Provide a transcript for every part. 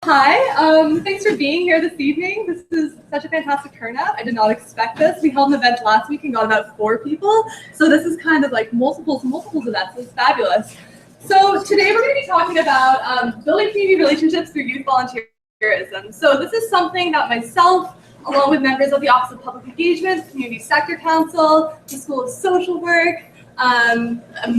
Hi, thanks for being here this evening. This is such a fantastic turnout. I did not expect this. We held an event last week and got about 4 people. So this is kind of like multiples of that. So it's fabulous. So today we're going to be talking about building community relationships through youth volunteerism. So this is something that myself, along with members of the Office of Public Engagement, Community Sector Council, the School of Social Work,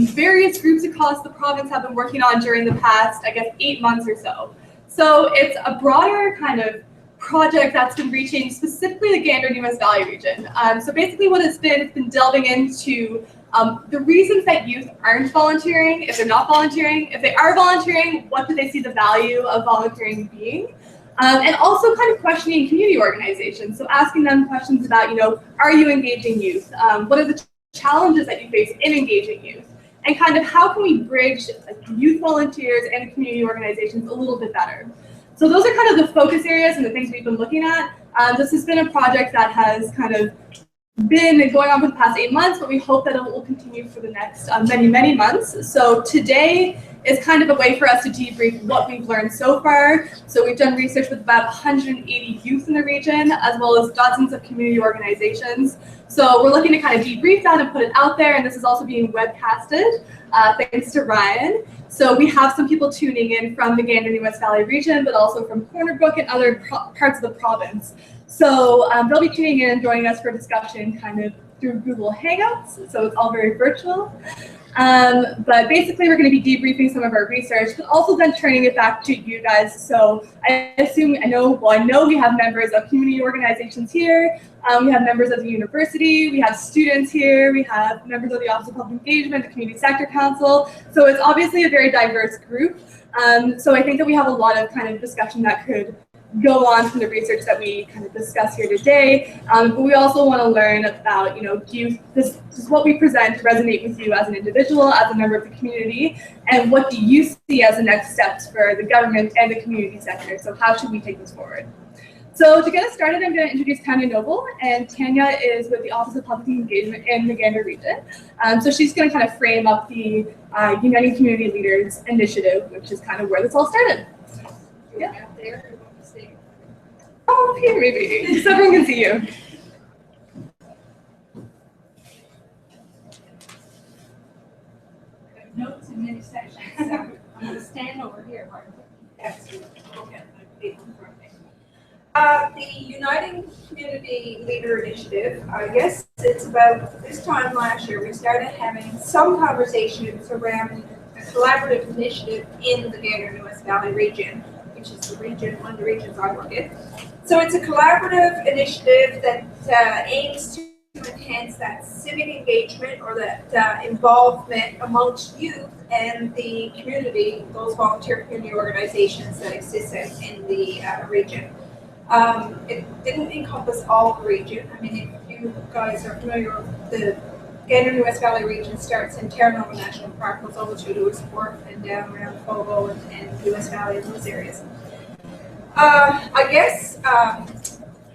various groups across the province have been working on during the past, 8 months or so. So it's a broader kind of project that's been reaching specifically the Gander-Newest Valley region. So basically what it's been delving into the reasons that youth aren't volunteering, if they're not volunteering, if they are volunteering, what do they see the value of volunteering being? And also kind of questioning community organizations. So asking them questions about, are you engaging youth? What are the challenges that you face in engaging youth? And kind of how can we bridge youth volunteers and community organizations a little bit better? So those are kind of the focus areas and the things we've been looking at. This has been a project that has kind of been going on for the past 8 months, but we hope that it will continue for the next many months. So today is kind of a way for us to debrief what we've learned so far. So we've done research with about 180 youth in the region, as well as dozens of community organizations. So we're looking to kind of debrief that and put it out there, and this is also being webcasted, thanks to Ryan. So we have some people tuning in from the Gander-Newest Valley region, but also from Corner Brook and other parts of the province. So they'll be tuning in and joining us for discussion kind of through Google Hangouts, so it's all very virtual. But basically we're going to be debriefing some of our research, but also then turning it back to you guys. So I know we have members of community organizations here, we have members of the university, we have students here, we have members of the Office of Public Engagement, the Community Sector Council. So it's obviously a very diverse group. So I think that we have a lot of kind of discussion that could go on from the research that we kind of discuss here today, but we also want to learn about, does what we present resonate with you as an individual, as a member of the community, and what do you see as the next steps for the government and the community sector? So how should we take this forward? So to get us started, I'm going to introduce Tanya Noble, and Tanya is with the Office of Public Engagement in the Gander region. So she's going to kind of frame up the Uniting Community Leaders initiative, which is kind of where this all started. Yeah. Oh, here maybe, so everyone can see you. Notes in many sections. So I'm going to stand over here, Martin. The Uniting Community Leader Initiative, I guess it's about this time last year, we started having some conversations around a collaborative initiative in the Gander-Newest Valley region, which is one of the regions I work in. So it's a collaborative initiative that aims to enhance that civic engagement or that involvement amongst youth and the community, those volunteer community organizations that exist in the region. It didn't encompass all the region. I mean, if you guys are familiar with the Gander-Newest Valley region, starts in Terranova National Park, goes over to Lewis Fork and down around Fogo and Lewis Valley and those areas. I guess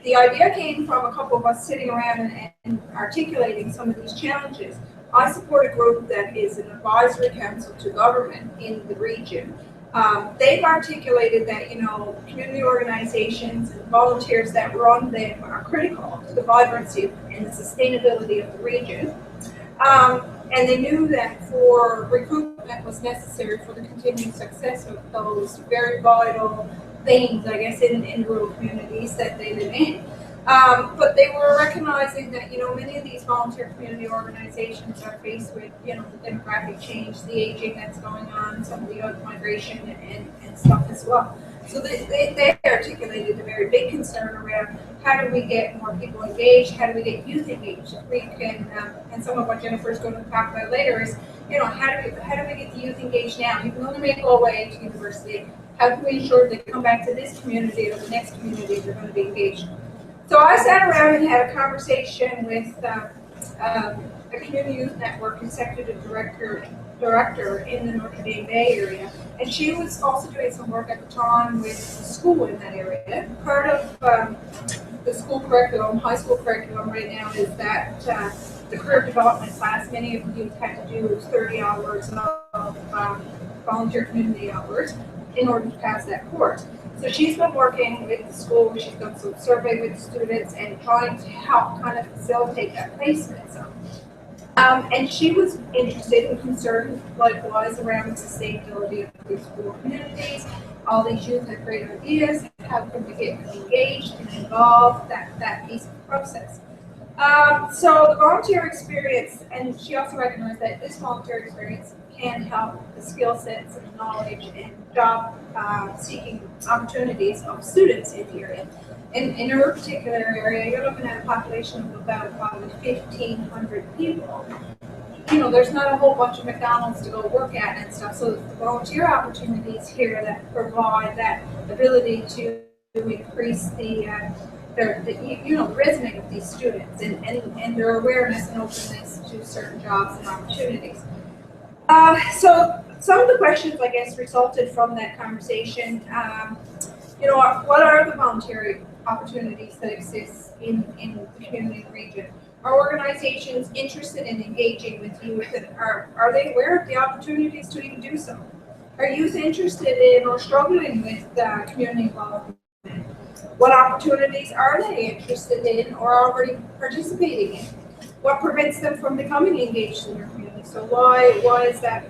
the idea came from a couple of us sitting around and articulating some of these challenges. I support a group that is an advisory council to government in the region. They've articulated that, community organizations and volunteers that run them are critical to the vibrancy and the sustainability of the region. And they knew that for recruitment was necessary for the continued success of those very vital things, I guess, in rural communities that they live in. But they were recognizing that, many of these volunteer community organizations are faced with, the demographic change, the aging that's going on, some of the youth migration and stuff as well. So they articulated a very big concern around how do we get more people engaged, how do we get youth engaged. We can, and some of what Jennifer's going to talk about later is, how do we get the youth engaged now? Even though they may go away to university, how can we ensure they come back to this community or the next community they're going to be engaged? So I sat around and had a conversation with a community youth network executive director in the Notre Dame Bay area, and she was also doing some work at the time with the school in that area. Part of the school curriculum, high school curriculum right now, is that the career development class, many of the youth had to do was 30 hours of volunteer community hours in order to pass that course. So she's been working with the school, she's done some survey with students and trying to help kind of facilitate that placement. So, and she was interested and concerned, likewise, around the sustainability of these school communities. All these youth have great ideas. How can we get engaged and involved, that piece of the process? So the volunteer experience, and she also recognized that this volunteer experience can help the skill sets and knowledge and job seeking opportunities of students in the area. In her particular area, you're looking at a population of about 1,500 people. You know, there's not a whole bunch of McDonald's to go work at and stuff. So the volunteer opportunities here that provide that ability to increase the resume of these students and their awareness and openness to certain jobs and opportunities. So some of the questions, I guess, resulted from that conversation. What are the voluntary opportunities that exist in the community region? Are organizations interested in engaging with youth, and are they aware of the opportunities to even do so? Are youth interested in or struggling with community involvement? What opportunities are they interested in or already participating in? What prevents them from becoming engaged in their community? So why is that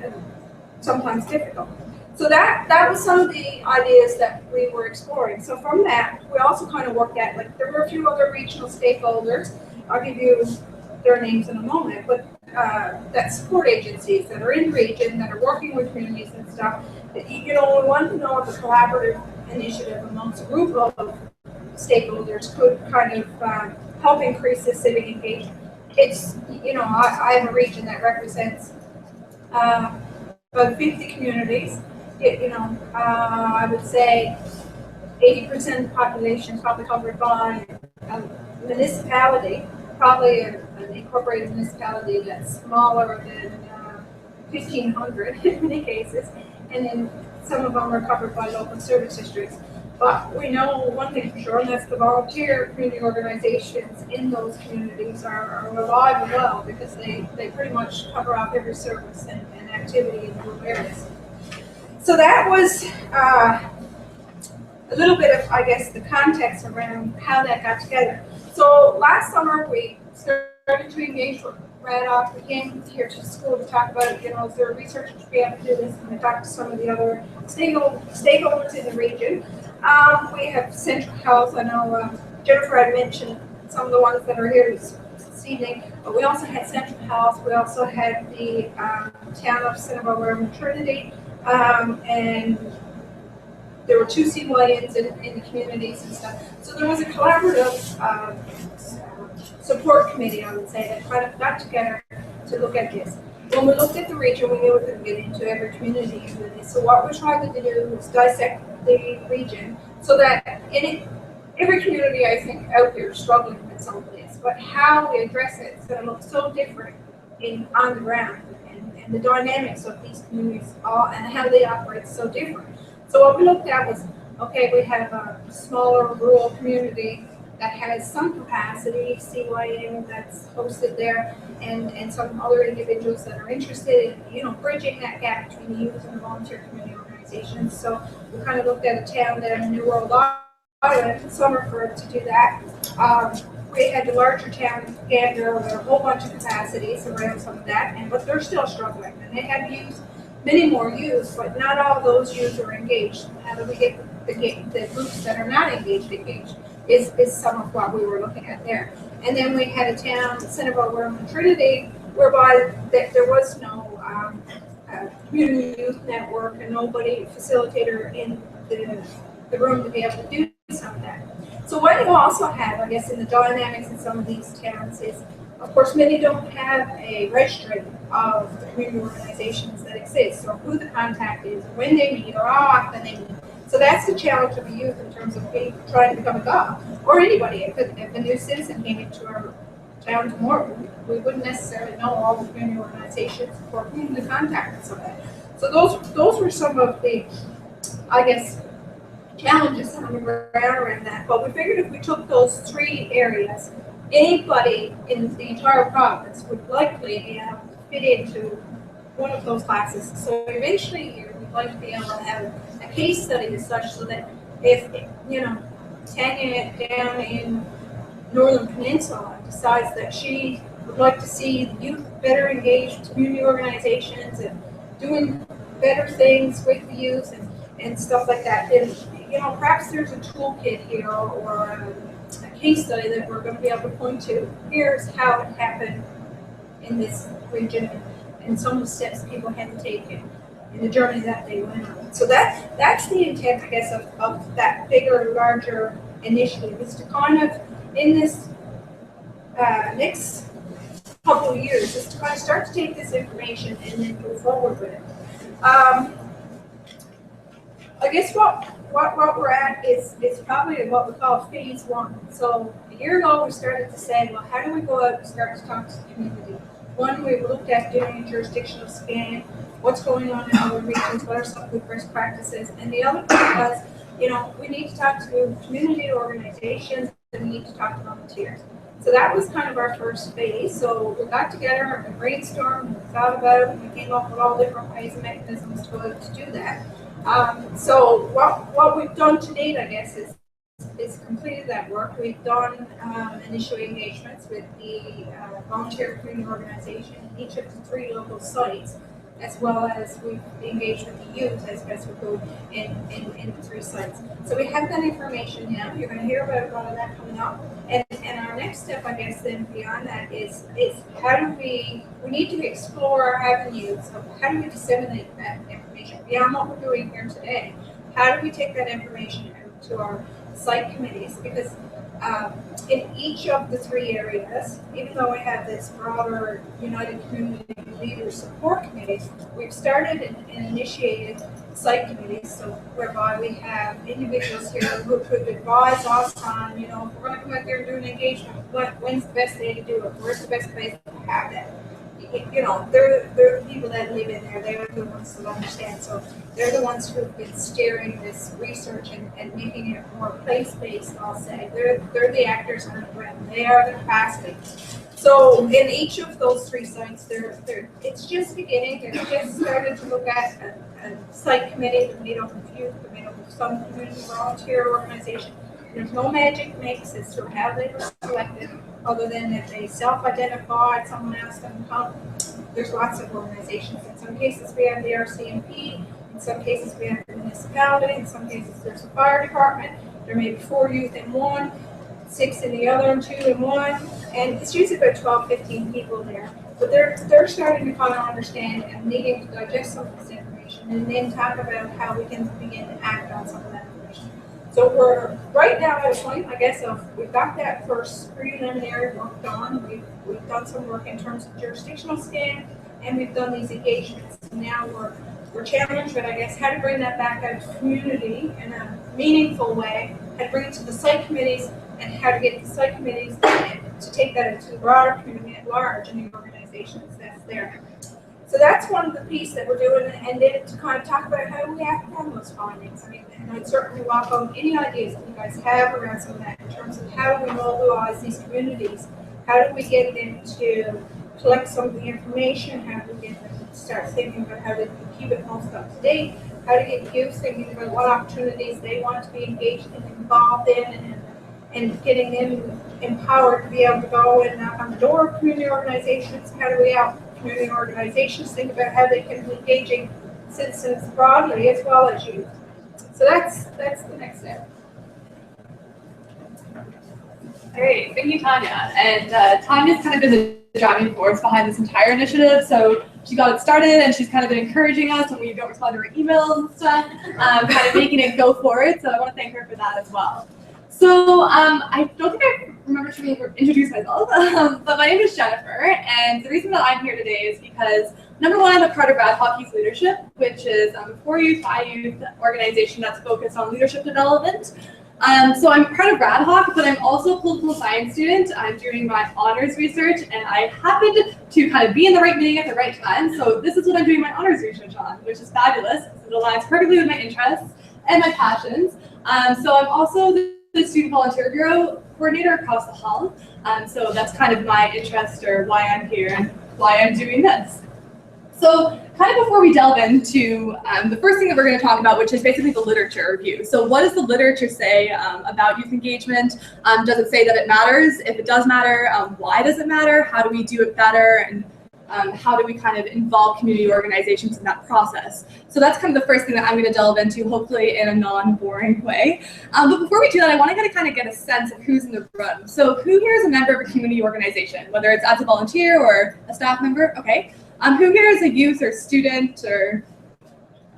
sometimes difficult? So that was some of the ideas that we were exploring. So from that, we also kind of worked at, like, there were a few other regional stakeholders. I'll give you their names in a moment, but that support agencies that are in region, that are working with communities and stuff. We want to know if a collaborative initiative amongst a group of stakeholders could kind of help increase the civic engagement. It's, I have a region that represents about 50 communities. I would say 80% of the population is probably covered by a municipality, probably an incorporated municipality that's smaller than 1,500 in many cases, and then some of them are covered by local service districts. But we know one thing for sure, and that's the volunteer community organizations in those communities are alive and well, because they pretty much cover off every service and activity in rural areas. So that was a little bit of, I guess, the context around how that got together. So last summer we started to engage right off. We came here to school to talk about, is there researchers to be able to do this, and we talked to some of the other stakeholders in the region. We have Central Health. I know Jennifer had mentioned some of the ones that are here this evening, but we also had Central Health. We also had the town of Centerville Trinity, and there were 2 CYNs in the communities and stuff. So there was a collaborative support committee, I would say, that kind of got together to look at this. When we looked at the region, we knew we couldn't get into every community and do this. So what we tried to do was dissect the region so that every community, I think, out here is struggling with some of this, but how we address it is going to look so different on the ground, and the dynamics of these communities and how they operate so different. So what we looked at was, okay, we have a smaller rural community that has some capacity, CYN that's hosted there, and some other individuals that are interested in, bridging that gap between the youth and the volunteer community organizations. So we kind of looked at a town there in New World Island, summer for it to do that. We had the larger town, Gander, with a whole bunch of capacities around some of that, but they're still struggling, and they have youth, many more youth, but not all those youth are engaged. How do we get the groups that are not engaged is some of what we were looking at there. And then we had a town, Centerville Trinity, whereby there was no community youth network and nobody facilitator in the room to be able to do some of that. So what you also have, I guess, in the dynamics in some of these towns is, of course, many don't have a registry of the community organizations that exist, or who the contact is, or when they meet, or how often they meet. So that's the challenge of the youth in terms of trying to become a GOP, or anybody. If a new citizen came into our town tomorrow, we wouldn't necessarily know all the community organizations or whom to contact and so that. So those were some of the, I guess, challenges on the ground around that. But we figured if we took those 3 areas, anybody in the entire province would likely fit into one of those classes. So eventually we'd like to be able to have a case study as such, so that if, Tanya down in Northern Peninsula decides that she would like to see the youth better engaged, community organizations and doing better things with the youth and stuff like that, then, perhaps there's a toolkit here or a case study that we're going to be able to point to. Here's how it happened in this region and some of the steps people had to take in the journey that they went on. So that's the intent, I guess, of that bigger, larger initiative, is to kind of, in this next couple of years, is to kind of start to take this information and then move forward with it. I guess what we're at is probably what we call phase one. So a year ago, we started to say, well, how do we go out and start to talk to the community? One, we looked at doing a jurisdictional scan, what's going on in other regions, what are some good best practices, and the other part was, we need to talk to community organizations and we need to talk to volunteers. So that was kind of our first phase. So we got together and we brainstormed, we thought about it, and we came up with all different ways and mechanisms to do that. So what we've done to date, I guess, is completed that work. We've done initial engagements with the volunteer community organization in each of the 3 local sites, as well as we've engaged with the youth as best we could in the 3 sites. So we have that information now. You're going to hear about a lot of that coming up. And our next step, I guess, then beyond that is how do we need to explore our avenues of how do we disseminate that information beyond what we're doing here today. How do we take that information out to our site committees? Because in each of the 3 areas, even though we have this broader United Community Leaders Support Committees, we've started and initiated site committees, so whereby we have individuals here who could advise us on, if we're going to come out there and do an engagement, when's the best day to do it? Where's the best place to have that? They're the people that live in there. They're the ones who understand. So they're the ones who've been steering this research and making it more place-based, I'll say. They're the actors on the ground. They are the capacity. So in each of those 3 sites, it's just beginning. They're just starting to look at a site committee that made up of youth, that made up of some community volunteer organization. There's no magic mix as to how they were selected, other than if they self-identified, someone asked them to come. There's lots of organizations. In some cases, we have the RCMP. In some cases, we have the municipality. In some cases, there's a fire department. There may be 4 youth in one, 6 in the other, and 2 in one. And it's usually about 12, 15 people there. But they're starting to kind of understand and needing to digest some of this information and then talk about how we can begin to act on some of that information. So we're right now at a point, I guess, of we've got that first preliminary work done. We've done some work in terms of jurisdictional scan, and we've done these engagements. Now we're challenged with, I guess, how to bring that back out to the community in a meaningful way, how to bring it to the site committees, and how to get the site committees to take that into the broader community at large and the organizations that's there. So that's one of the pieces that we're doing, and then to kind of talk about how do we act on those findings. I mean, and I'd certainly welcome any ideas that you guys have around some of that in terms of how do we mobilize these communities, how do we get them to collect some of the information, how do we get them to start thinking about how to keep it most up to date, how to get youth thinking about what opportunities they want to be engaged and involved in, and getting them empowered to be able to go and knock on the door of community organizations. How do we help community organizations think about how they can be engaging citizens broadly as well as youth? So that's the next step. Great, thank you, Tanya. And Tanya's kind of been the driving force behind this entire initiative. So she got it started, and she's kind of been encouraging us when we don't respond to her emails and stuff, kind of making it go forward. So I want to thank her for that as well. So I don't think I remember to introduce myself, but my name is Jennifer, and the reason that I'm here today is because, number one, I'm a part of Rad Hockey's Leadership, which is a 4-youth, 5-youth organization that's focused on leadership development. So I'm part of Rad Hoc, but I'm also a political science student. I'm doing my honors research, and I happened to kind of be in the right meeting at the right time, so this is what I'm doing my honors research on, which is fabulous. It aligns perfectly with my interests and my passions. So I'm also the Student Volunteer Bureau coordinator across the hall. So that's kind of my interest, or why I'm here and why I'm doing this. So kind of before we delve into the first thing that we're going to talk about, which is basically the literature review. So what does the literature say about youth engagement? Does it say that it matters? If it does matter, why does it matter? How do we do it better? And how do we kind of involve community organizations in that process? So that's kind of the first thing that I'm going to delve into, hopefully in a non-boring way. But before we do that, I want to kind of get a sense of who's in the room. So who here is a member of a community organization, whether it's as a volunteer or a staff member? Okay. Who here is a youth or student or,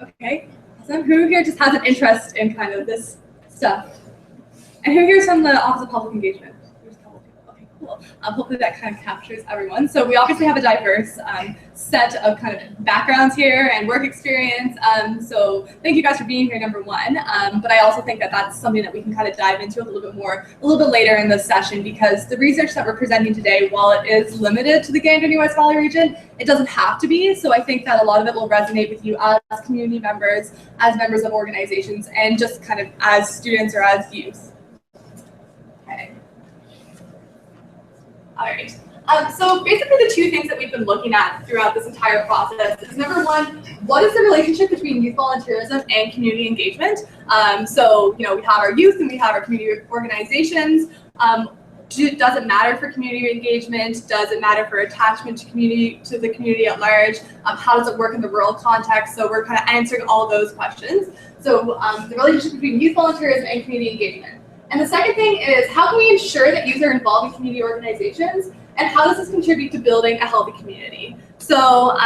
okay, awesome. Who here just has an interest in kind of this stuff? And who here is from the Office of Public Engagement? There's a couple of people, okay, cool. Hopefully that kind of captures everyone. So we obviously have a diverse set of kind of backgrounds here and work experience. So thank you guys for being here, number one. But I also think that that's something that we can kind of dive into a little bit more, a little bit later in this session, because the research that we're presenting today, while it is limited to the Gander West Valley region, it doesn't have to be. So I think that a lot of it will resonate with you as community members, as members of organizations, and just kind of as students or as youth. Okay. All right. So basically the two things that we've been looking at throughout this entire process is, number one, what is the relationship between youth volunteerism and community engagement? So, you know, we have our youth and we have our community organizations. Does it matter for community engagement? Does it matter for attachment to the community at large? How does it work in the rural context? So we're kind of answering all those questions. So the relationship between youth volunteerism and community engagement. And the second thing is, how can we ensure that youth are involved in community organizations? And how does this contribute to building a healthy community? So,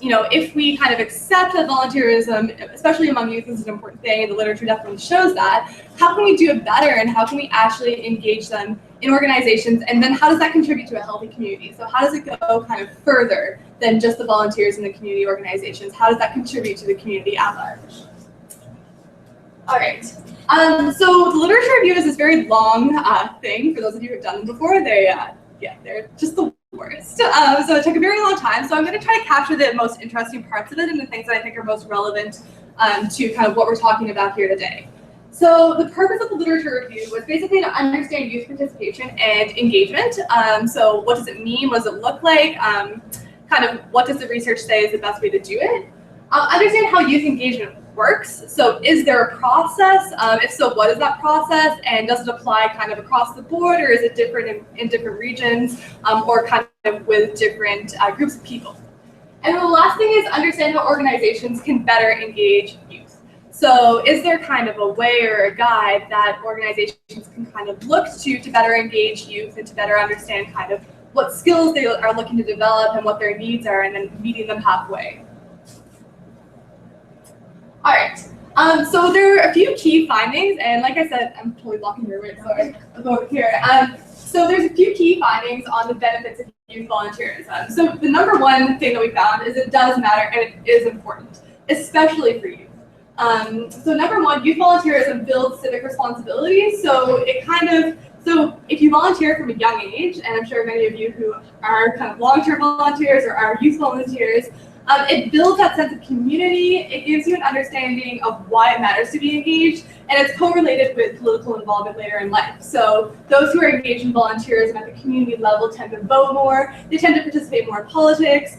you know, if we kind of accept that volunteerism, especially among youth, is an important thing, and the literature definitely shows that, how can we do it better, and how can we actually engage them in organizations, and then how does that contribute to a healthy community? So how does it go kind of further than just the volunteers in the community organizations? How does that contribute to the community at large? All right. So the literature review is this very long thing. For those of you who have done them before, they're just the worst. So it took a very long time. So I'm going to try to capture the most interesting parts of it and the things that I think are most relevant to kind of what we're talking about here today. So the purpose of the literature review was basically to understand youth participation and engagement. So what does it mean? What does it look like? Kind of what does the research say is the best way to do it? Understand how youth engagement works. So is there a process? If so, what is that process? And does it apply kind of across the board, or is it different in different regions, or kind of with different groups of people? And then the last thing is understand how organizations can better engage youth. So is there kind of a way or a guide that organizations can kind of look to better engage youth and to better understand kind of what skills they are looking to develop and what their needs are, and then meeting them halfway? All right, so there are a few key findings, and like I said, I'm totally blocking your way, sorry, I'll go over here. So there's a few key findings on the benefits of youth volunteerism. So the number one thing that we found is it does matter and it is important, especially for youth. So number one, youth volunteerism builds civic responsibility. So so if you volunteer from a young age, and I'm sure many of you who are kind of long-term volunteers or are youth volunteers, it builds that sense of community. It gives you an understanding of why it matters to be engaged, and it's correlated with political involvement later in life. So those who are engaged in volunteerism at the community level tend to vote more, they tend to participate more in politics,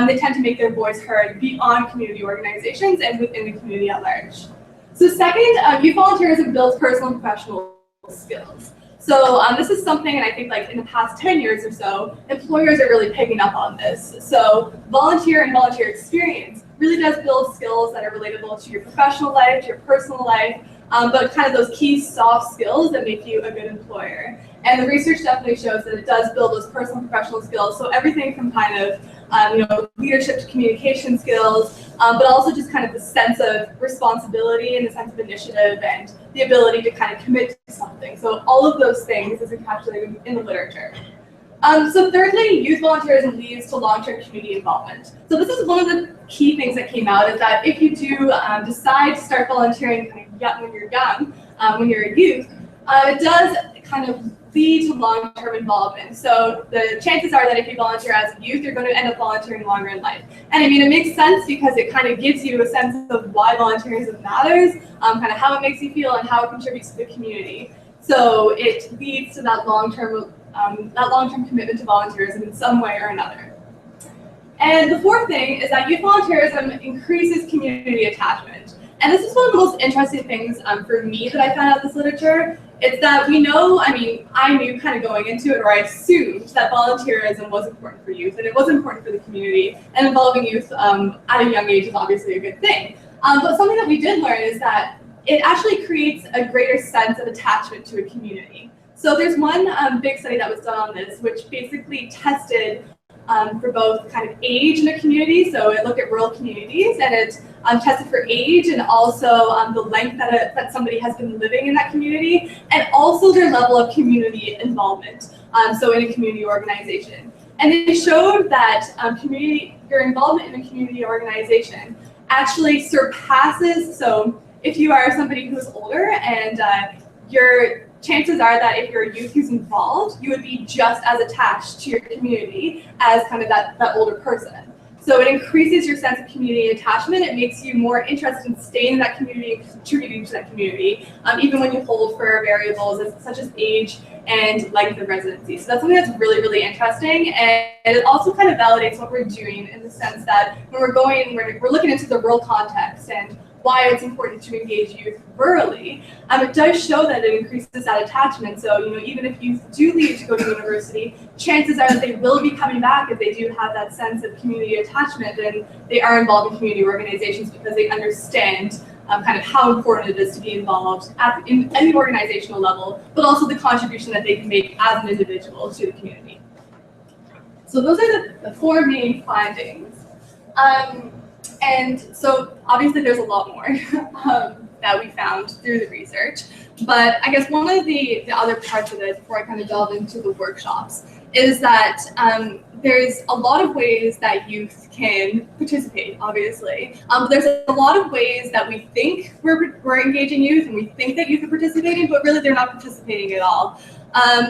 they tend to make their voice heard beyond community organizations and within the community at large. So second, youth volunteerism builds personal and professional skills. So this is something, and I think like in the past 10 years or so, employers are really picking up on this. So volunteer and volunteer experience really does build skills that are relatable to your professional life, to your personal life, but kind of those key soft skills that make you a good employer. And the research definitely shows that it does build those personal and professional skills. So everything from kind of leadership to communication skills, but also just kind of the sense of responsibility and the sense of initiative and the ability to kind of commit to something. So all of those things is encapsulated in the literature. So thirdly, youth volunteerism leads to long-term community involvement. So this is one of the key things that came out, is that if you do decide to start volunteering kind of when you're young, when you're a youth, it does kind of lead to long-term involvement. So the chances are that if you volunteer as a youth, you're going to end up volunteering longer in life. And I mean, it makes sense because it kind of gives you a sense of why volunteerism matters, kind of how it makes you feel and how it contributes to the community. So it leads to that long-term commitment to volunteerism in some way or another. And the fourth thing is that youth volunteerism increases community attachment. And this is one of the most interesting things for me that I found out in this literature. It's that we know, I knew kind of going into it, or I assumed that volunteerism was important for youth, and it was important for the community, and involving youth at a young age is obviously a good thing. But something that we did learn is that it actually creates a greater sense of attachment to a community. So there's one big study that was done on this, which basically tested for both kind of age in a community. So it looked at rural communities, and it tested for age and also the length that somebody has been living in that community, and also their level of community involvement. So in a community organization. And it showed that your involvement in a community organization actually surpasses, so if you are somebody who's older and your chances are that if you're a youth who's involved, you would be just as attached to your community as kind of that older person. So it increases your sense of community attachment. It makes you more interested in staying in that community and contributing to that community, even when you hold for variables such as age and length of residency. So that's something that's really, really interesting. And it also kind of validates what we're doing in the sense that when we're looking into the rural context and why it's important to engage youth rurally, it does show that it increases that attachment. So, even if youth do leave to go to university, chances are that they will be coming back if they do have that sense of community attachment, and they are involved in community organizations because they understand kind of how important it is to be involved in any organizational level, but also the contribution that they can make as an individual to the community. So those are the four main findings. And so obviously there's a lot more that we found through the research, but I guess one of the other parts of it, before I kind of delve into the workshops, is that there's a lot of ways that youth can participate, obviously. But there's a lot of ways that we think we're engaging youth, and we think that youth are participating, but really they're not participating at all.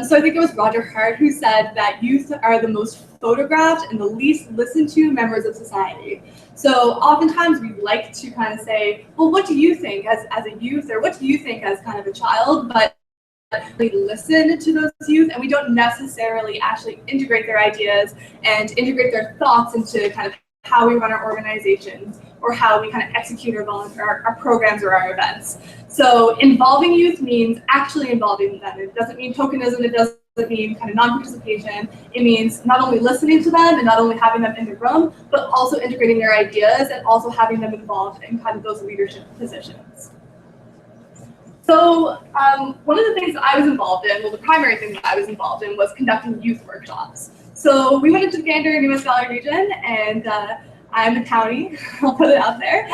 So I think it was Roger Hart who said that youth are the most photographed and the least listened to members of society. So oftentimes we like to kind of say, well, what do you think as a youth, or what do you think as kind of a child? But we listen to those youth, and we don't necessarily actually integrate their ideas and integrate their thoughts into kind of how we run our organizations or how we kind of execute our programs or our events. So involving youth means actually involving them. It doesn't mean tokenism, it doesn't mean kind of non-participation. It means not only listening to them and not only having them in the room, but also integrating their ideas and also having them involved in kind of those leadership positions. So one of the things that I was involved in, well, the primary thing that I was involved in was conducting youth workshops. So we went into the Gander Newest Valley region, and I'm a townie, I'll put it out there.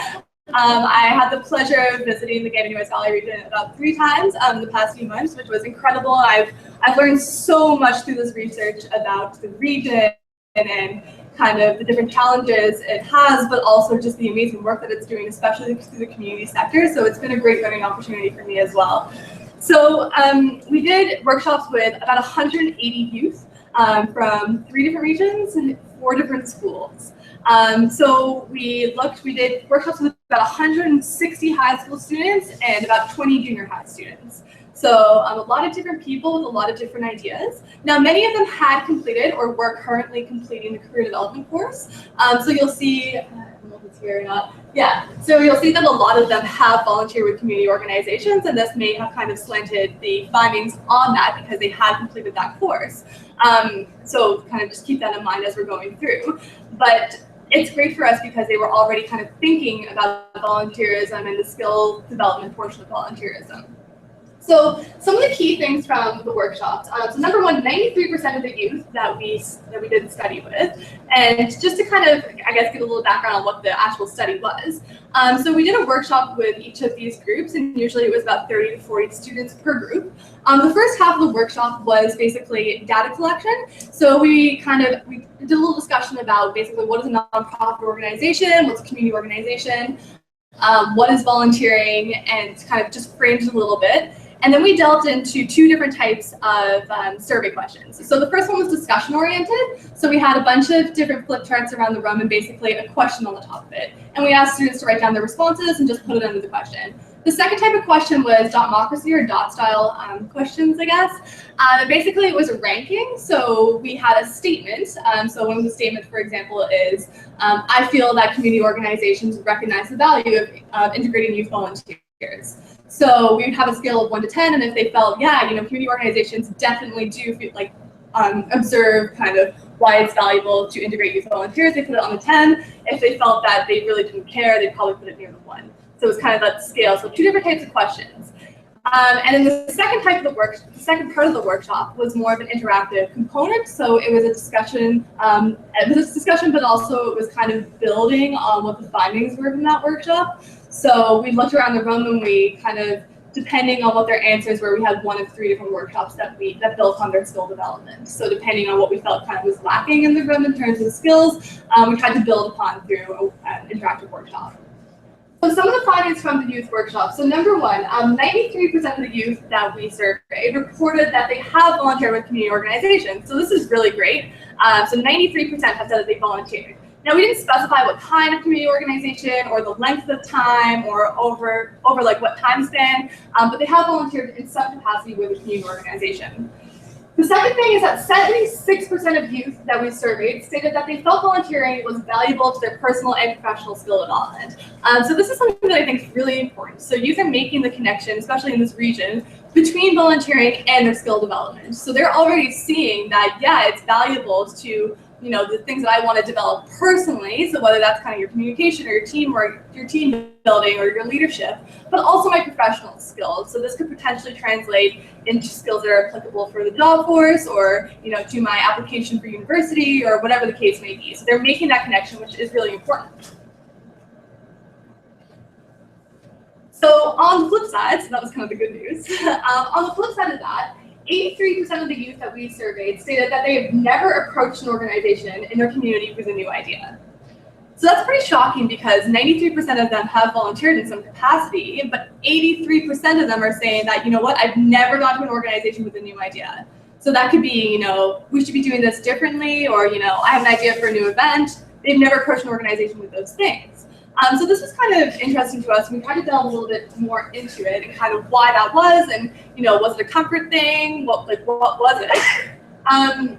I had the pleasure of visiting the Gander Newest Valley region about 3 times the past few months, which was incredible. I've learned so much through this research about the region and kind of the different challenges it has, but also just the amazing work that it's doing, especially through the community sector. So it's been a great learning opportunity for me as well. So we did workshops with about 180 youth from 3 different regions and 4 different schools. So we did workshops with about 160 high school students and about 20 junior high students. So a lot of different people with a lot of different ideas. Now, many of them had completed or were currently completing the career development course. So you'll see, I don't know if it's here or not. Yeah, so you'll see that a lot of them have volunteered with community organizations, and this may have kind of slanted the findings on that because they had completed that course. So kind of just keep that in mind as we're going through. But it's great for us because they were already kind of thinking about volunteerism and the skill development portion of volunteerism. So some of the key things from the workshops. So number one, 93% of the youth that we did the study with, and just to kind of, I guess, get a little background on what the actual study was. So we did a workshop with each of these groups, and usually it was about 30 to 40 students per group. The first half of the workshop was basically data collection. So we did a little discussion about basically what is a nonprofit organization, what's a community organization, what is volunteering, and kind of just framed it a little bit. And then we delved into 2 different types of survey questions. So the first one was discussion oriented. So we had a bunch of different flip charts around the room and basically a question on the top of it. And we asked students to write down their responses and just put it under the question. The second type of question was dotmocracy or dot style questions, I guess. Basically, it was a ranking. So we had a statement. So one of the statements, for example, is, I feel that community organizations recognize the value of integrating youth volunteers. So we would have a scale of 1 to 10, and if they felt, yeah, community organizations definitely do feel like observe kind of why it's valuable to integrate youth volunteers, they put it on the 10. If they felt that they really didn't care, they'd probably put it near the 1. So it's kind of that scale. So 2 different types of questions. And then the second part of the workshop was more of an interactive component. So it was a discussion. But also it was kind of building on what the findings were from that workshop. So we looked around the room and we kind of, depending on what their answers were, we had 1 of 3 different workshops that built on their skill development. So depending on what we felt kind of was lacking in the room in terms of skills, we tried to build upon through an interactive workshop. So some of the findings from the youth workshop. So number 1, 93% of the youth that we surveyed reported that they have volunteered with community organizations. So this is really great. So 93% have said that they volunteered. Now we didn't specify what kind of community organization or the length of time or over like what time span, but they have volunteered in some capacity with a community organization. The second thing is that 76% of youth that we surveyed stated that they felt volunteering was valuable to their personal and professional skill development. So this is something that I think is really important. So youth are making the connection, especially in this region, between volunteering and their skill development. So they're already seeing that, yeah, it's valuable to the things that I want to develop personally, so whether that's kind of your communication or your team building or your leadership, but also my professional skills. So this could potentially translate into skills that are applicable for the job force or, to my application for university or whatever the case may be. So they're making that connection, which is really important. So on the flip side, so that was kind of the good news. On the flip side of that, 83% of the youth that we surveyed stated that they have never approached an organization in their community with a new idea. So that's pretty shocking because 93% of them have volunteered in some capacity, but 83% of them are saying that, I've never gone to an organization with a new idea. So that could be, we should be doing this differently, or, I have an idea for a new event. They've never approached an organization with those things. So this was kind of interesting to us. We tried to delve a little bit more into it and kind of why that was, and was it a comfort thing? What was it?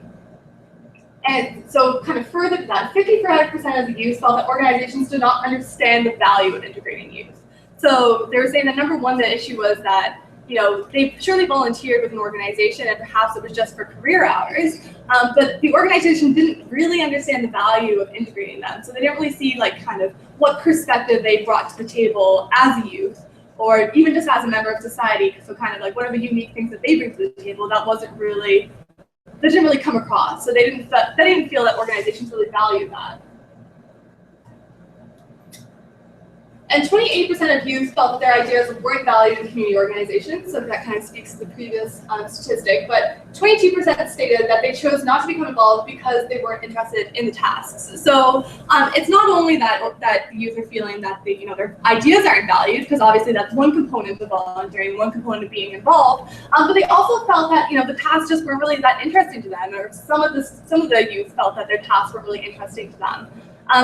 And so kind of further to that, 55% of the youth felt that organizations did not understand the value of integrating youth. So they were saying that number 1, the issue was that they surely volunteered with an organization and perhaps it was just for career hours, but the organization didn't really understand the value of integrating them. So they didn't really see like kind of what perspective they brought to the table as a youth or even just as a member of society. So kind of like what are the unique things that they bring to the table that didn't really come across. So they didn't feel that organizations really valued that. And 28% of youth felt that their ideas weren't valued in community organizations, so that kind of speaks to the previous statistic, but 22% stated that they chose not to become involved because they weren't interested in the tasks. So it's not only that youth are feeling that their ideas aren't valued, because obviously that's one component of volunteering, one component of being involved, but they also felt that the tasks just weren't really that interesting to them, or some of the youth felt that their tasks weren't really interesting to them.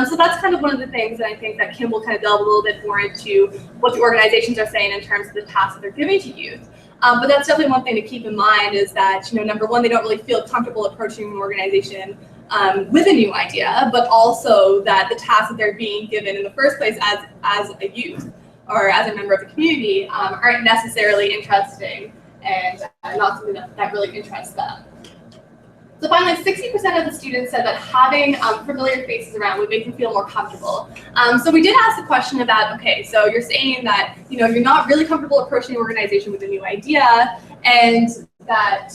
So that's kind of one of the things that I think that Kim will kind of delve a little bit more into what the organizations are saying in terms of the tasks that they're giving to youth. But that's definitely one thing to keep in mind is that, number 1, they don't really feel comfortable approaching an organization with a new idea, but also that the tasks that they're being given in the first place as a youth or as a member of the community aren't necessarily interesting and not something that really interests them. So finally, 60% of the students said that having familiar faces around would make them feel more comfortable. So we did ask the question about, okay, so you're saying that you're not really comfortable approaching an organization with a new idea, and that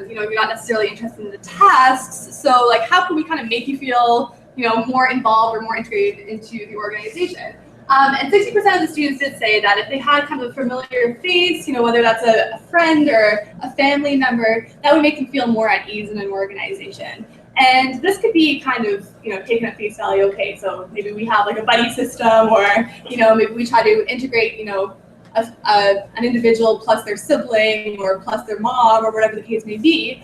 you're not necessarily interested in the tasks. So like, how can we kind of make you feel more involved or more integrated into the organization? And 60% of the students did say that if they had kind of a familiar face, whether that's a friend or a family member, that would make them feel more at ease in an organization. And this could be kind of, taken at face value. Okay, so maybe we have like a buddy system, or maybe we try to integrate, an individual plus their sibling or plus their mom or whatever the case may be.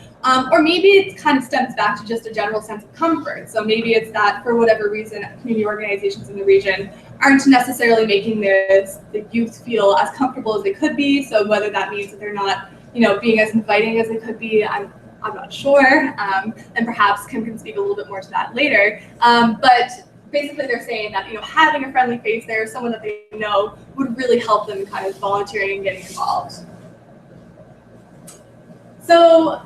Or maybe it kind of stems back to just a general sense of comfort. So maybe it's that for whatever reason, community organizations in the region aren't necessarily making the youth feel as comfortable as they could be. So whether that means that they're not, being as inviting as they could be, I'm not sure. And perhaps Kim can speak a little bit more to that later. But basically they're saying that, having a friendly face there, someone that they know, would really help them kind of volunteering and getting involved. So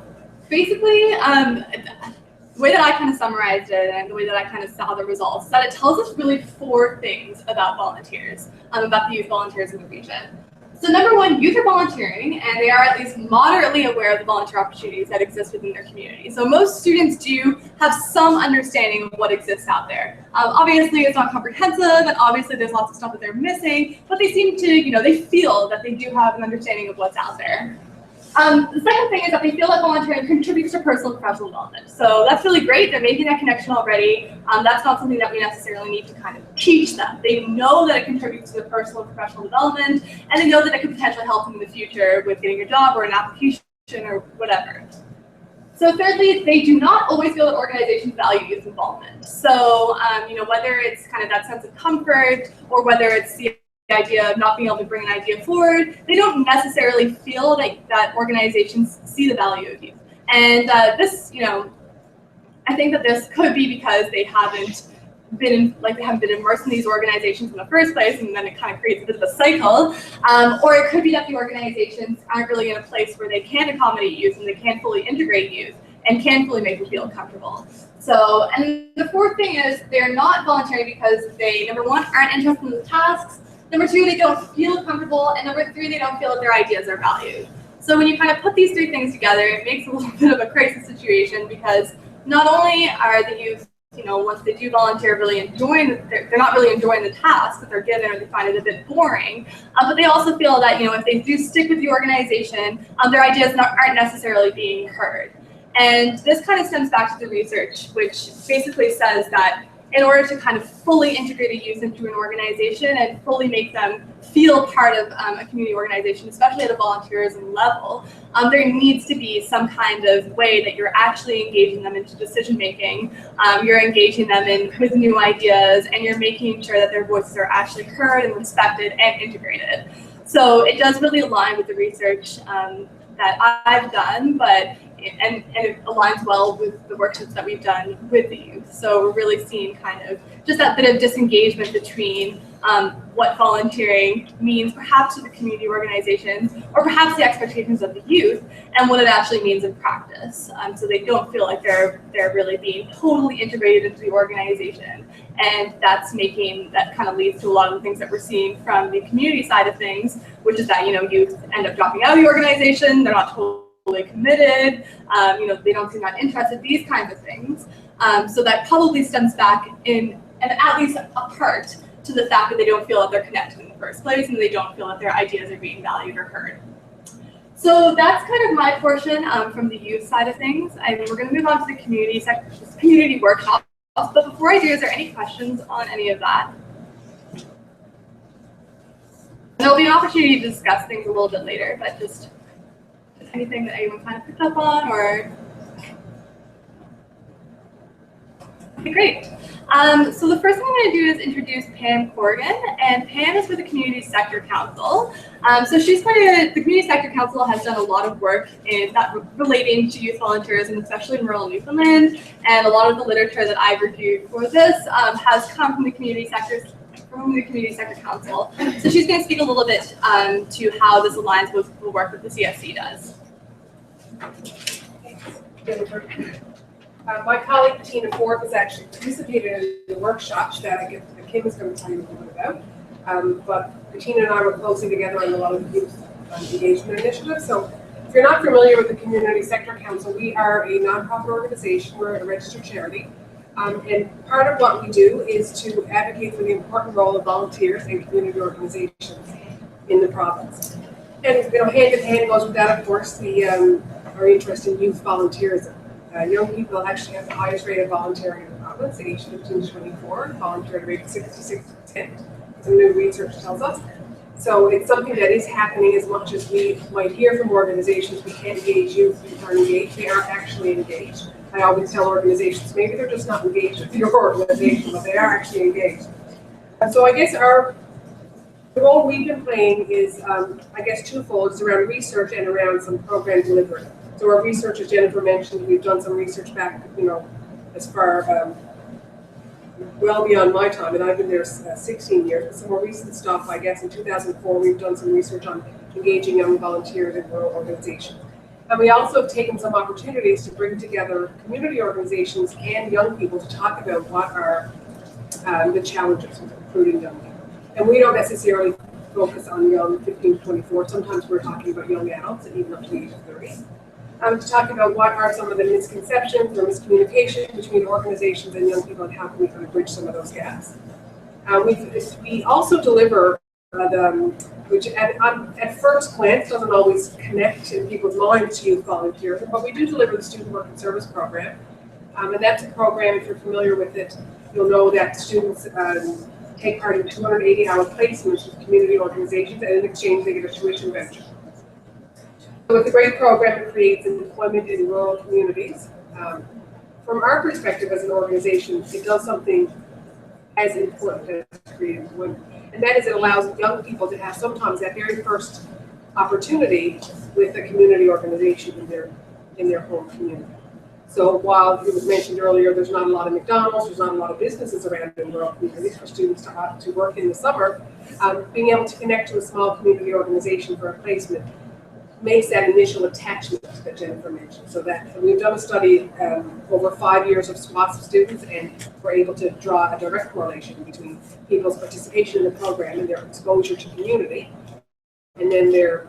basically, the way that I kind of summarized it and the way that I kind of saw the results is that it tells us really 4 things about volunteers, about the youth volunteers in the region. So number 1, youth are volunteering, and they are at least moderately aware of the volunteer opportunities that exist within their community. So most students do have some understanding of what exists out there. Obviously, it's not comprehensive, and obviously there's lots of stuff that they're missing, but they seem to, they feel that they do have an understanding of what's out there. The second thing is that they feel that volunteering contributes to personal and professional development. So that's really great. They're making that connection already. That's not something that we necessarily need to kind of teach them. They know that it contributes to their personal and professional development, and they know that it could potentially help them in the future with getting a job or an application or whatever. So thirdly, they do not always feel that organizations value youth involvement. So, whether it's kind of that sense of comfort or whether it's the idea of not being able to bring an idea forward, they don't necessarily feel that organizations see the value of youth. And this, I think that this could be because they haven't been immersed in these organizations in the first place, and then it kind of creates a bit of a cycle. Or it could be that the organizations aren't really in a place where they can accommodate youth and they can fully integrate youth and can fully make them feel comfortable. So, and the 4th thing is they're not volunteering because they, number 1, aren't interested in the tasks. Number 2, they don't feel comfortable, and number 3, they don't feel that their ideas are valued. So when you kind of put these 3 things together, it makes a little bit of a crisis situation, because not only are the youth, once they do volunteer, really they're not really enjoying the tasks that they're given, or they find it a bit boring, but they also feel that, if they do stick with the organization, their ideas aren't necessarily being heard. And this kind of stems back to the research, which basically says that in order to kind of fully integrate a youth into an organization and fully make them feel part of a community organization, especially at a volunteerism level, there needs to be some kind of way that you're actually engaging them into decision making. You're engaging them with new ideas, and you're making sure that their voices are actually heard and respected and integrated. So it does really align with the research that I've done, and it aligns well with the workshops that we've done with the youth. So we're really seeing kind of just that bit of disengagement between what volunteering means perhaps to the community organizations, or perhaps the expectations of the youth, and what it actually means in practice. So they don't feel like they're really being totally integrated into the organization. And that kind of leads to a lot of the things that we're seeing from the community side of things, which is that, youth end up dropping out of the organization, they're not totally committed, they don't seem that interested, these kinds of things. So that probably stems back and at least a part to the fact that they don't feel that they're connected in the first place, and they don't feel that their ideas are being valued or heard. So that's kind of my portion from the youth side of things. And we're going to move on to the community workshops. But before I do, is there any questions on any of that? There'll be an opportunity to discuss things a little bit later, but just anything that anyone kind of picked up on, or? Okay, great. So the first thing I'm going to do is introduce Pam Corrigan, and Pam is with the Community Sector Council. So the Community Sector Council has done a lot of work relating to youth volunteerism, especially in rural Newfoundland, and a lot of the literature that I've reviewed for this has come from the Community Sector Council. So she's going to speak a little bit to how this aligns with the work that the CSC does. My colleague Tina Ford has actually participated in the workshop that Kim is going to tell you a little bit about. But Tina and I were closely together on a lot of the youth engagement initiatives. So if you're not familiar with the Community Sector Council, we are a nonprofit organization. We're a registered charity. And part of what we do is to advocate for the important role of volunteers and community organizations in the province. And hand in hand goes with that, of course, our interest in youth volunteerism. Young people actually have the highest rate of volunteering in the province, aged 15 to 24, volunteer rate of 66%, some new research tells us. So it's something that is happening. As much as we might hear from organizations, we can't engage youth who are engaged, they are actually engaged. I always tell organizations, maybe they're just not engaged with your organization, but they are actually engaged. And so I guess the role we've been playing is, I guess, twofold. It's around research and around some program delivery. So our research, as Jennifer mentioned, we've done some research back, as far, well beyond my time, and I've been there 16 years. But some more recent stuff, I guess, in 2004, we've done some research on engaging young volunteers in rural organizations. And we also have taken some opportunities to bring together community organizations and young people to talk about what are the challenges with recruiting young people. And we don't necessarily focus on young 15 to 24. Sometimes we're talking about young adults, even up to the age of 30. To talk about what are some of the misconceptions or miscommunication between organizations and young people, and how can we kind of bridge some of those gaps. We also deliver which at first glance doesn't always connect in people's minds to youth volunteers, but we do deliver the Student Work and Service Program. And that's a program, if you're familiar with it, you'll know that students take part in 280-hour placements with community organizations, and in exchange they get a tuition voucher. So it's a great program that creates employment in rural communities. From our perspective as an organization, it does something as important as creating employment. And that is, it allows young people to have sometimes that very first opportunity with a community organization in their home community. So while it was mentioned earlier, there's not a lot of McDonald's, there's not a lot of businesses around in rural communities for students to work in the summer, being able to connect to a small community organization for a placement makes that initial attachment that Jennifer mentioned. So that we've done a study over 5 years of swaths of students, and we're able to draw a direct correlation between people's participation in the program and their exposure to community, and then their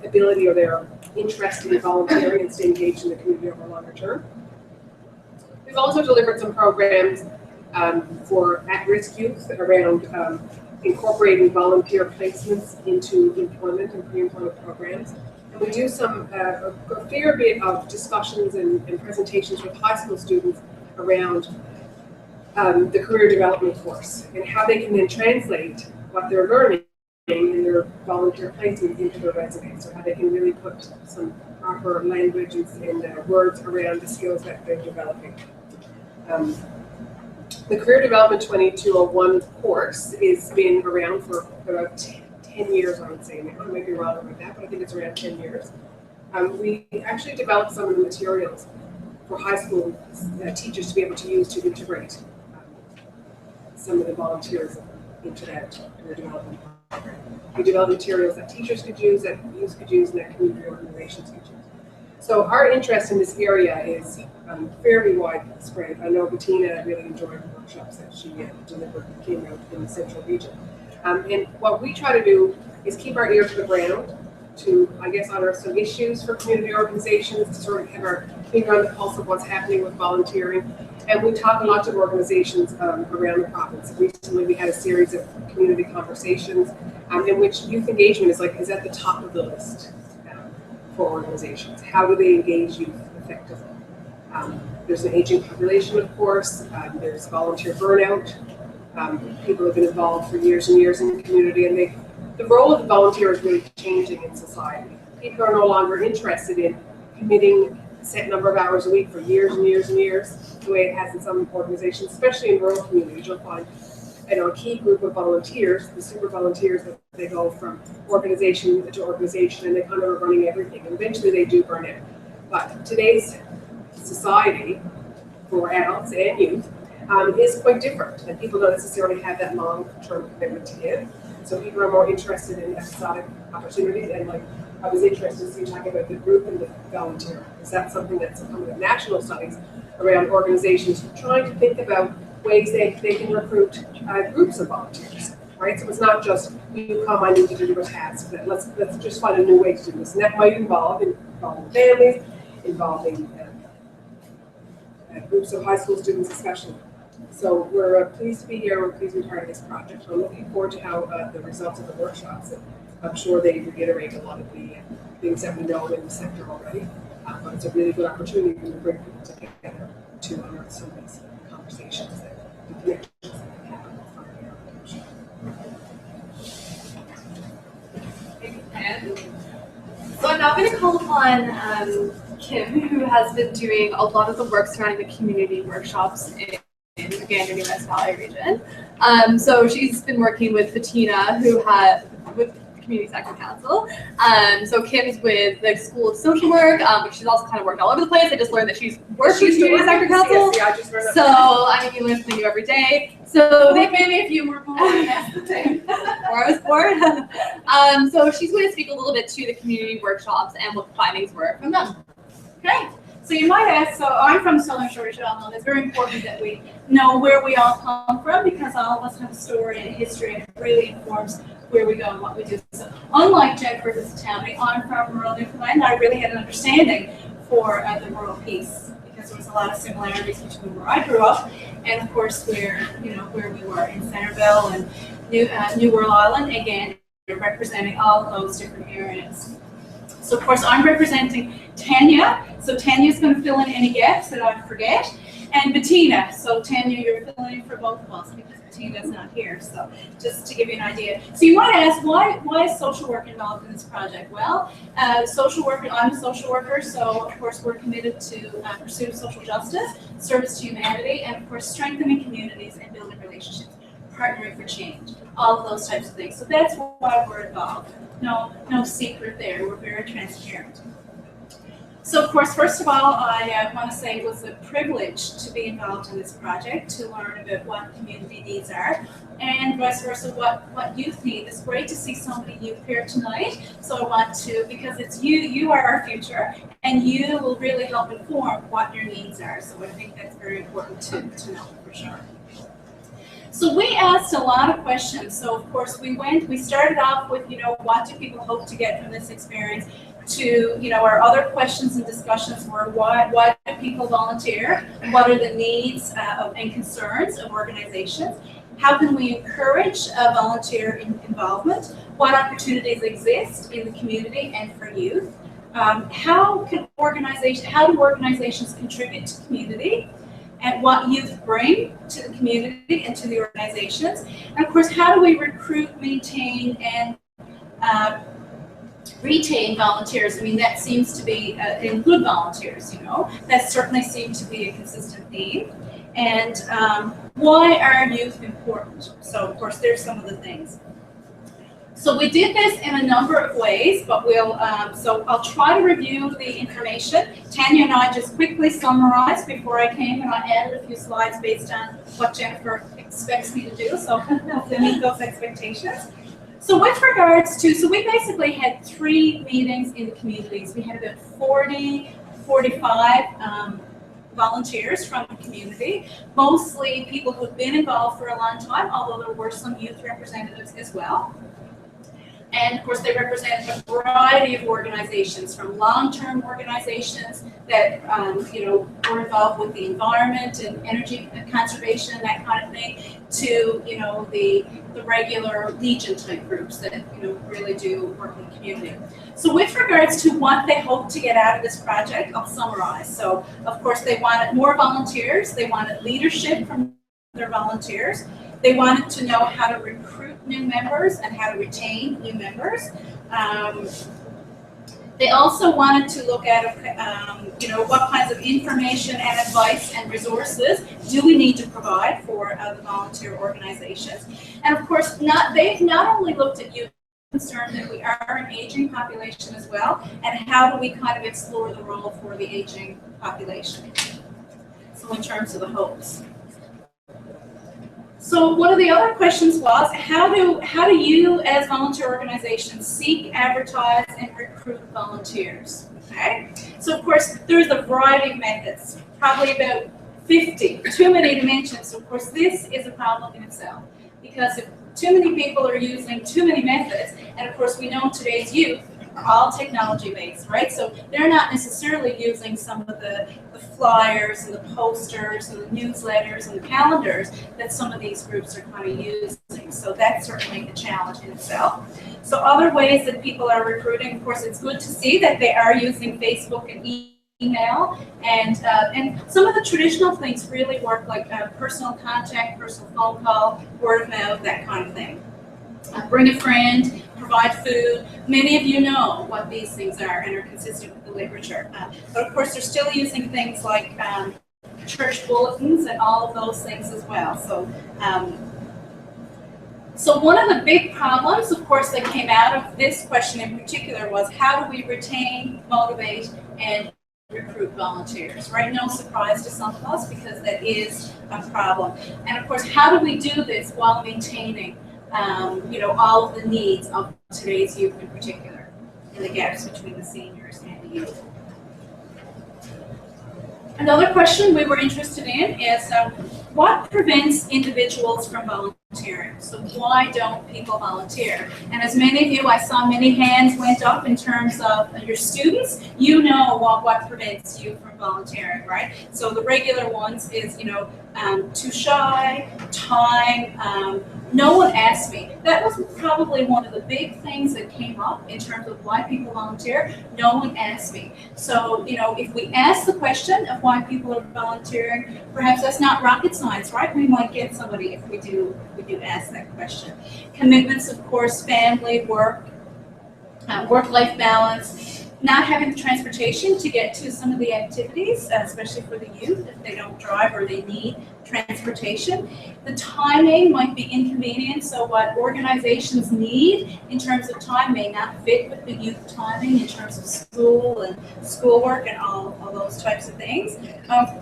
ability or their interest in volunteering and staying engaged in the community over a longer term. We've also delivered some programs for at-risk youth around incorporating volunteer placements into employment and pre-employment programs. And we do a fair bit of discussions and presentations with high school students around the career development course and how they can then translate what they're learning in their volunteer placement into their resumes, so how they can really put some proper language and words around the skills that they're developing. The Career Development 2201 course has been around for about 10 years, I would say. I might be wrong about that, but I think it's around 10 years. We actually developed some of the materials for high school teachers to be able to use to integrate some of the volunteers into that career development program. We developed materials that teachers could use, that youth could use, and that community organizations could use. So our interest in this area is fairly widespread. I know Bettina really enjoyed the workshops that she delivered and came out in the central region. And what we try to do is keep our ear to the ground to, I guess, unearth some issues for community organizations, to sort of have our finger on the pulse of what's happening with volunteering. And we talk to lots of organizations around the province. Recently, we had a series of community conversations in which youth engagement is at the top of the list for organizations. How do they engage youth effectively? There's an aging population, of course. There's volunteer burnout. People have been involved for years and years in the community, and the role of the volunteer is really changing in society. People are no longer interested in committing a set number of hours a week for years and years and years, the way it has in some organizations, especially in rural communities. You'll find a key group of volunteers, the super volunteers, that they go from organization to organization, and they kind of are running everything. And eventually they do burn out. But today's society for adults and youth is quite different, and people don't necessarily have that long-term commitment to give. So people are more interested in episodic opportunities, and like I was interested to see you talking about the group and the volunteer. Is that something that's coming with national studies around organizations trying to think about ways they can recruit groups of volunteers, right? So it's not just you come, I need you to do a task. But let's just find a new way to do this, and that might involve families, involving groups of high school students especially. So we're pleased to be here. We're pleased to be part of this project. We're looking forward to how the results of the workshops, and I'm sure they reiterate a lot of the things that we know in the sector already. But it's a really good opportunity to bring people together to unearth some of these conversations and connections that can happen from the workshop. And So I'm now going to call upon Kim, who has been doing a lot of the work surrounding the community workshops in the Gander New West Valley region. So she's been working with Bettina, with the Community Sector Council. So Kim's with the School of Social Work, but she's also kind of worked all over the place. I just learned that she's worked with Community Sector Council. So I'm going to be learning something new every day. So Maybe if you were born, that's the thing. Or I was born. So she's going to speak a little bit to the community workshops and what the findings were from them. Okay, so you might ask, so I'm from Southern Shortage Island. It's very important that we know where we all come from because all of us have a story and a history and it really informs where we go and what we do. So unlike Jennifer Visitani, I'm from rural Newfoundland. I really had an understanding for the rural piece because there was a lot of similarities between where I grew up and of course where we were in Centerville and New World Island, again, representing all of those different areas. So of course I'm representing Tanya, so Tanya's going to fill in any gaps that I forget, and Bettina. So Tanya, you're filling in for both of us because Bettina's not here. So just to give you an idea. So you might ask, why is social work involved in this project? Well, social work. I'm a social worker, so of course we're committed to pursuit of social justice, service to humanity, and of course strengthening communities and building relationships, partnering for change, all of those types of things. So that's why we're involved. No secret there. We're very transparent. So, of course, first of all, I want to say it was a privilege to be involved in this project, to learn about what community needs are, and vice versa, what youth need. It's great to see so many youth here tonight. So I want to, because it's you are our future, and you will really help inform what your needs are. So I think that's very important to know for sure. So we asked a lot of questions. So of course we started off with, what do people hope to get from this experience, to, our other questions and discussions were why do people volunteer? What are the needs and concerns of organizations? How can we encourage volunteer involvement? What opportunities exist in the community and for youth? How do organizations contribute to community? And what youth bring to the community and to the organizations. And of course, how do we recruit, maintain, and retain volunteers? I mean, that seems to be, and good volunteers, that certainly seems to be a consistent theme. And why are youth important? So of course, there's some of the things. So we did this in a number of ways, but so I'll try to review the information. Tanya and I just quickly summarized before I came, and I added a few slides based on what Jennifer expects me to do, so hopefully meet those expectations. So with regards to, so we basically had 3 meetings in the communities. We had about 45 volunteers from the community, mostly people who've been involved for a long time, although there were some youth representatives as well. And of course, they represent a variety of organizations, from long-term organizations that were involved with the environment and energy conservation and that kind of thing, to the regular Legion type groups that really do work in the community. So with regards to what they hope to get out of this project, I'll summarize. So of course, they wanted more volunteers. They wanted leadership from their volunteers. They wanted to know how to recruit new members and how to retain new members. They also wanted to look at, what kinds of information and advice and resources do we need to provide for the volunteer organizations. And of course, they've not only looked at youth, concerned that we are an aging population as well, and how do we kind of explore the role for the aging population. So in terms of the hopes. So one of the other questions was, how do you as volunteer organizations seek, advertise, and recruit volunteers? Okay, so of course there's a variety of methods, probably about 50, too many to mention. So of course this is a problem in itself, because if too many people are using too many methods, and of course we know today's youth are all technology based, right? So they're not necessarily using some of the flyers and the posters and the newsletters and the calendars that some of these groups are kind of using. So that's certainly a challenge in itself. So other ways that people are recruiting, of course, it's good to see that they are using Facebook and email, and some of the traditional things really work, like personal contact, personal phone call, word of mouth, that kind of thing. Bring a friend, provide food. Many of you know what these things are and are consistent with the literature. But of course, they're still using things like church bulletins and all of those things as well. So one of the big problems, of course, that came out of this question in particular was how do we retain, motivate, and recruit volunteers, right? No surprise to some of us because that is a problem. And of course, how do we do this while maintaining, all of the needs of today's youth in particular, and the gaps between the seniors and the youth? Another question we were interested in is what prevents individuals from volunteering? So why don't people volunteer? And as many of you, I saw many hands went up in terms of your students, you know what prevents you from volunteering, right? So the regular ones is, too shy, time, no one asked me. That was probably one of the big things that came up in terms of why people volunteer. No one asked me. So, if we ask the question of why people are volunteering, perhaps that's not rocket science, right? We might get somebody if we do ask that question. Commitments, of course, family, work, work-life balance. Not having the transportation to get to some of the activities, especially for the youth, if they don't drive or they need transportation. The timing might be inconvenient, so what organizations need in terms of time may not fit with the youth timing in terms of school and schoolwork and all those types of things.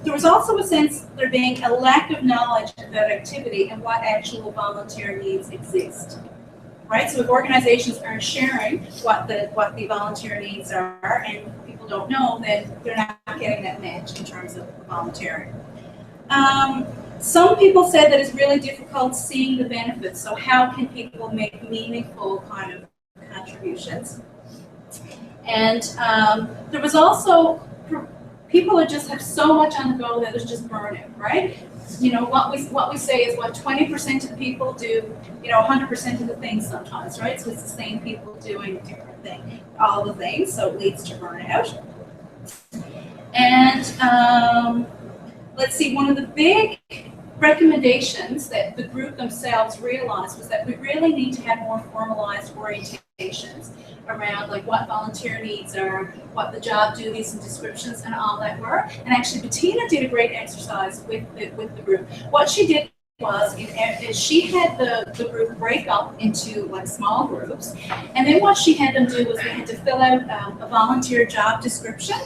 There was also a sense there being a lack of knowledge about activity and what actual volunteer needs exist. Right, so if organizations aren't sharing what the volunteer needs are, and people don't know, then they're not getting that match in terms of volunteering. Some people said that it's really difficult seeing the benefits. So how can people make meaningful kind of contributions? And there was also people just have so much on the go that there's just burnout, right? What we say is what 20% of the people do, 100% of the things sometimes, right? So it's the same people doing different things, all the things, so it leads to burnout. And let's see, one of the big recommendations that the group themselves realized was that we really need to have more formalized orientations around like what volunteer needs are, what the job duties and descriptions and all that were. And actually Bettina did a great exercise with the group. What she did was she had the group break up into like small groups, and then what she had them do was they had to fill out a volunteer job description.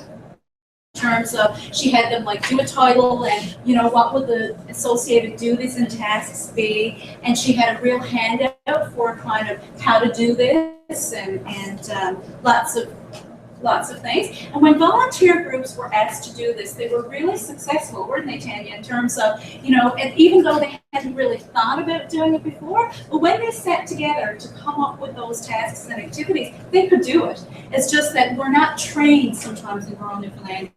In terms of, she had them like do a title and what would the associated duties and tasks be, and she had a real handout for kind of how to do this and lots of things. And when volunteer groups were asked to do this, they were really successful, weren't they, Tanya, in terms of, and even though they hadn't really thought about doing it before, but when they sat together to come up with those tasks and activities, they could do it. It's just that we're not trained sometimes in rural Newfoundland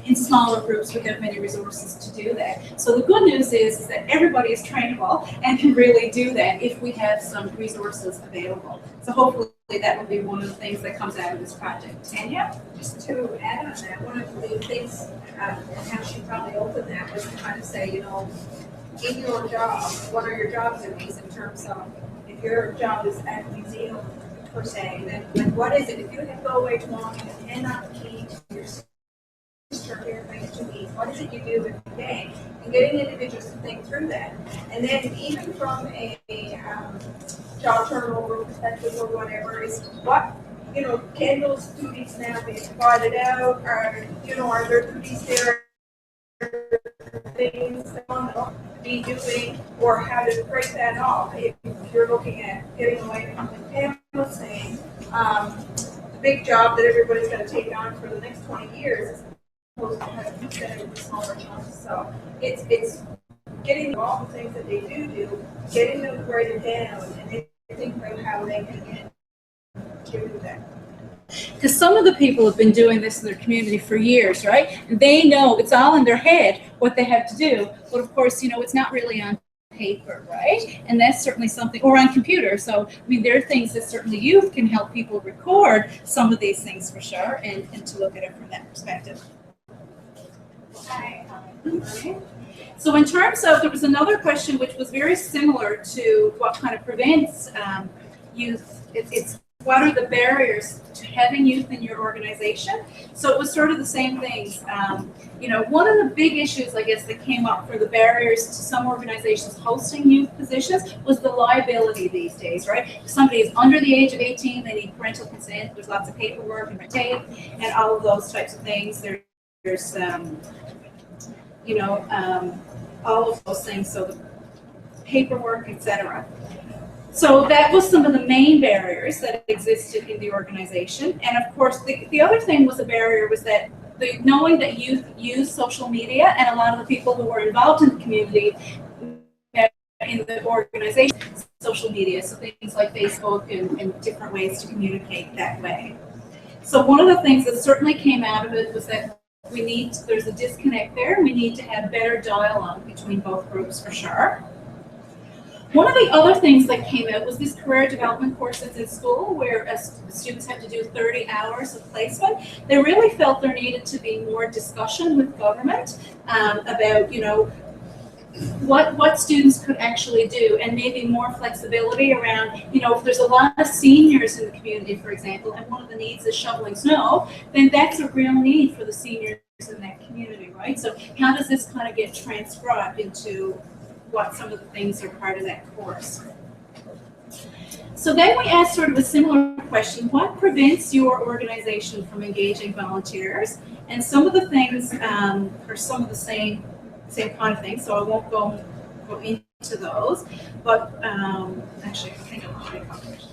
in smaller groups without many resources to do that. So the good news is that everybody is trainable and can really do that if we have some resources available. So hopefully that will be one of the things that comes out of this project. Tanya? Just to add on that, one of the things, and how she probably opened that was to kind of say, in your job, what are your job duties in terms of, if your job is at a museum per se, then like what is it? If you have to go away tomorrow and you cannot keep your what is it you do every day? And getting individuals to think through that. And then even from a job turnover perspective or whatever, is what, can those duties now be divided out? Or, are there duties there, things that one ought to be doing, or how to break that off? If you're looking at getting away from the Pam was saying, the big job that everybody's going to take on for the next 20 years is smaller chunks. So it's getting all the things that they do, getting them graded down, and then think about how they can do that. Because some of the people have been doing this in their community for years, right? They know it's all in their head what they have to do, but of course, it's not really on paper, right? And that's certainly something, or on computer. So, there are things that certainly youth can help people record some of these things for sure, and to look at it from that perspective. So in terms of, there was another question which was very similar to what kind of prevents youth, it's what are the barriers to having youth in your organization? So it was sort of the same things. One of the big issues, I guess, that came up for the barriers to some organizations hosting youth positions was the liability these days, right? If somebody is under the age of 18, they need parental consent. There's lots of paperwork and red tape and all of those types of things. There's all of those things. So the paperwork, etc. So that was some of the main barriers that existed in the organization. And of course, the other thing was a barrier was that knowing that youth use social media, and a lot of the people who were involved in the community in the organization, social media, so things like Facebook and different ways to communicate that way. So one of the things that certainly came out of it was that there's a disconnect there. We need to have better dialogue between both groups for sure. One of the other things that came out was these career development courses in school where students had to do 30 hours of placement. They really felt there needed to be more discussion with government about, what students could actually do, and maybe more flexibility around, if there's a lot of seniors in the community, for example, and one of the needs is shoveling snow, then that's a real need for the seniors in that community, right? So how does this kind of get transcribed into what some of the things are part of that course? So then we asked sort of a similar question: what prevents your organization from engaging volunteers? And some of the things are some of the same kind of things, so I won't go into those, but actually, I think I'll show you coverage.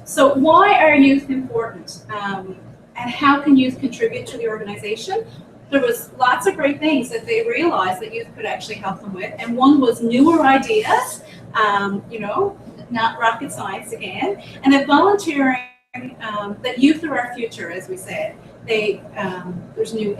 So why are youth important? And how can youth contribute to the organization? There was lots of great things that they realized that youth could actually help them with, and one was newer ideas, not rocket science again, and that volunteering, that youth are our future, as we said. There's new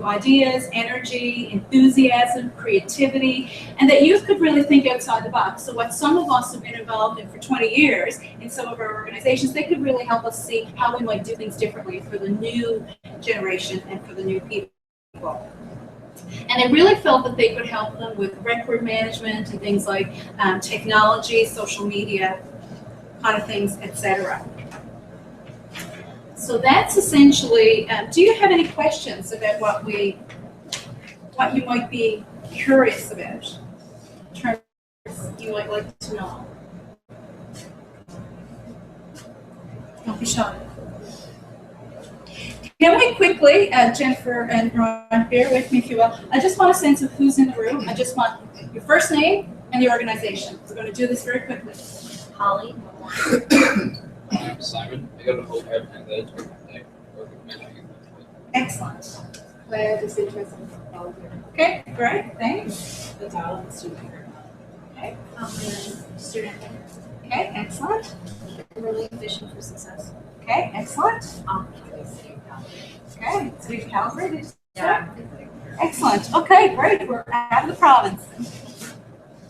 ideas, energy, enthusiasm, creativity, and that youth could really think outside the box. So what some of us have been involved in for 20 years in some of our organizations, they could really help us see how we might do things differently for the new generation and for the new people. And they really felt that they could help them with record management and things like technology, social media, kind of things, etc. So that's essentially, do you have any questions about what you might be curious about, in terms you might like to know? Don't be shy. Can we quickly, Jennifer and Ron, bear with me if you will, I just want a sense of who's in the room. I just want your first name and the organization. We're going to do this very quickly. Holly. I'm Simon. I go to Hope Head and then work with mentoring. Excellent. Claire is interested in volunteer. Okay, great, thanks. That's all the student here. Okay, I'm a student. okay, excellent. Really vision for success. Okay, excellent. Okay, so we've calibrated. Yeah. Excellent. Okay, great. We're out of the province.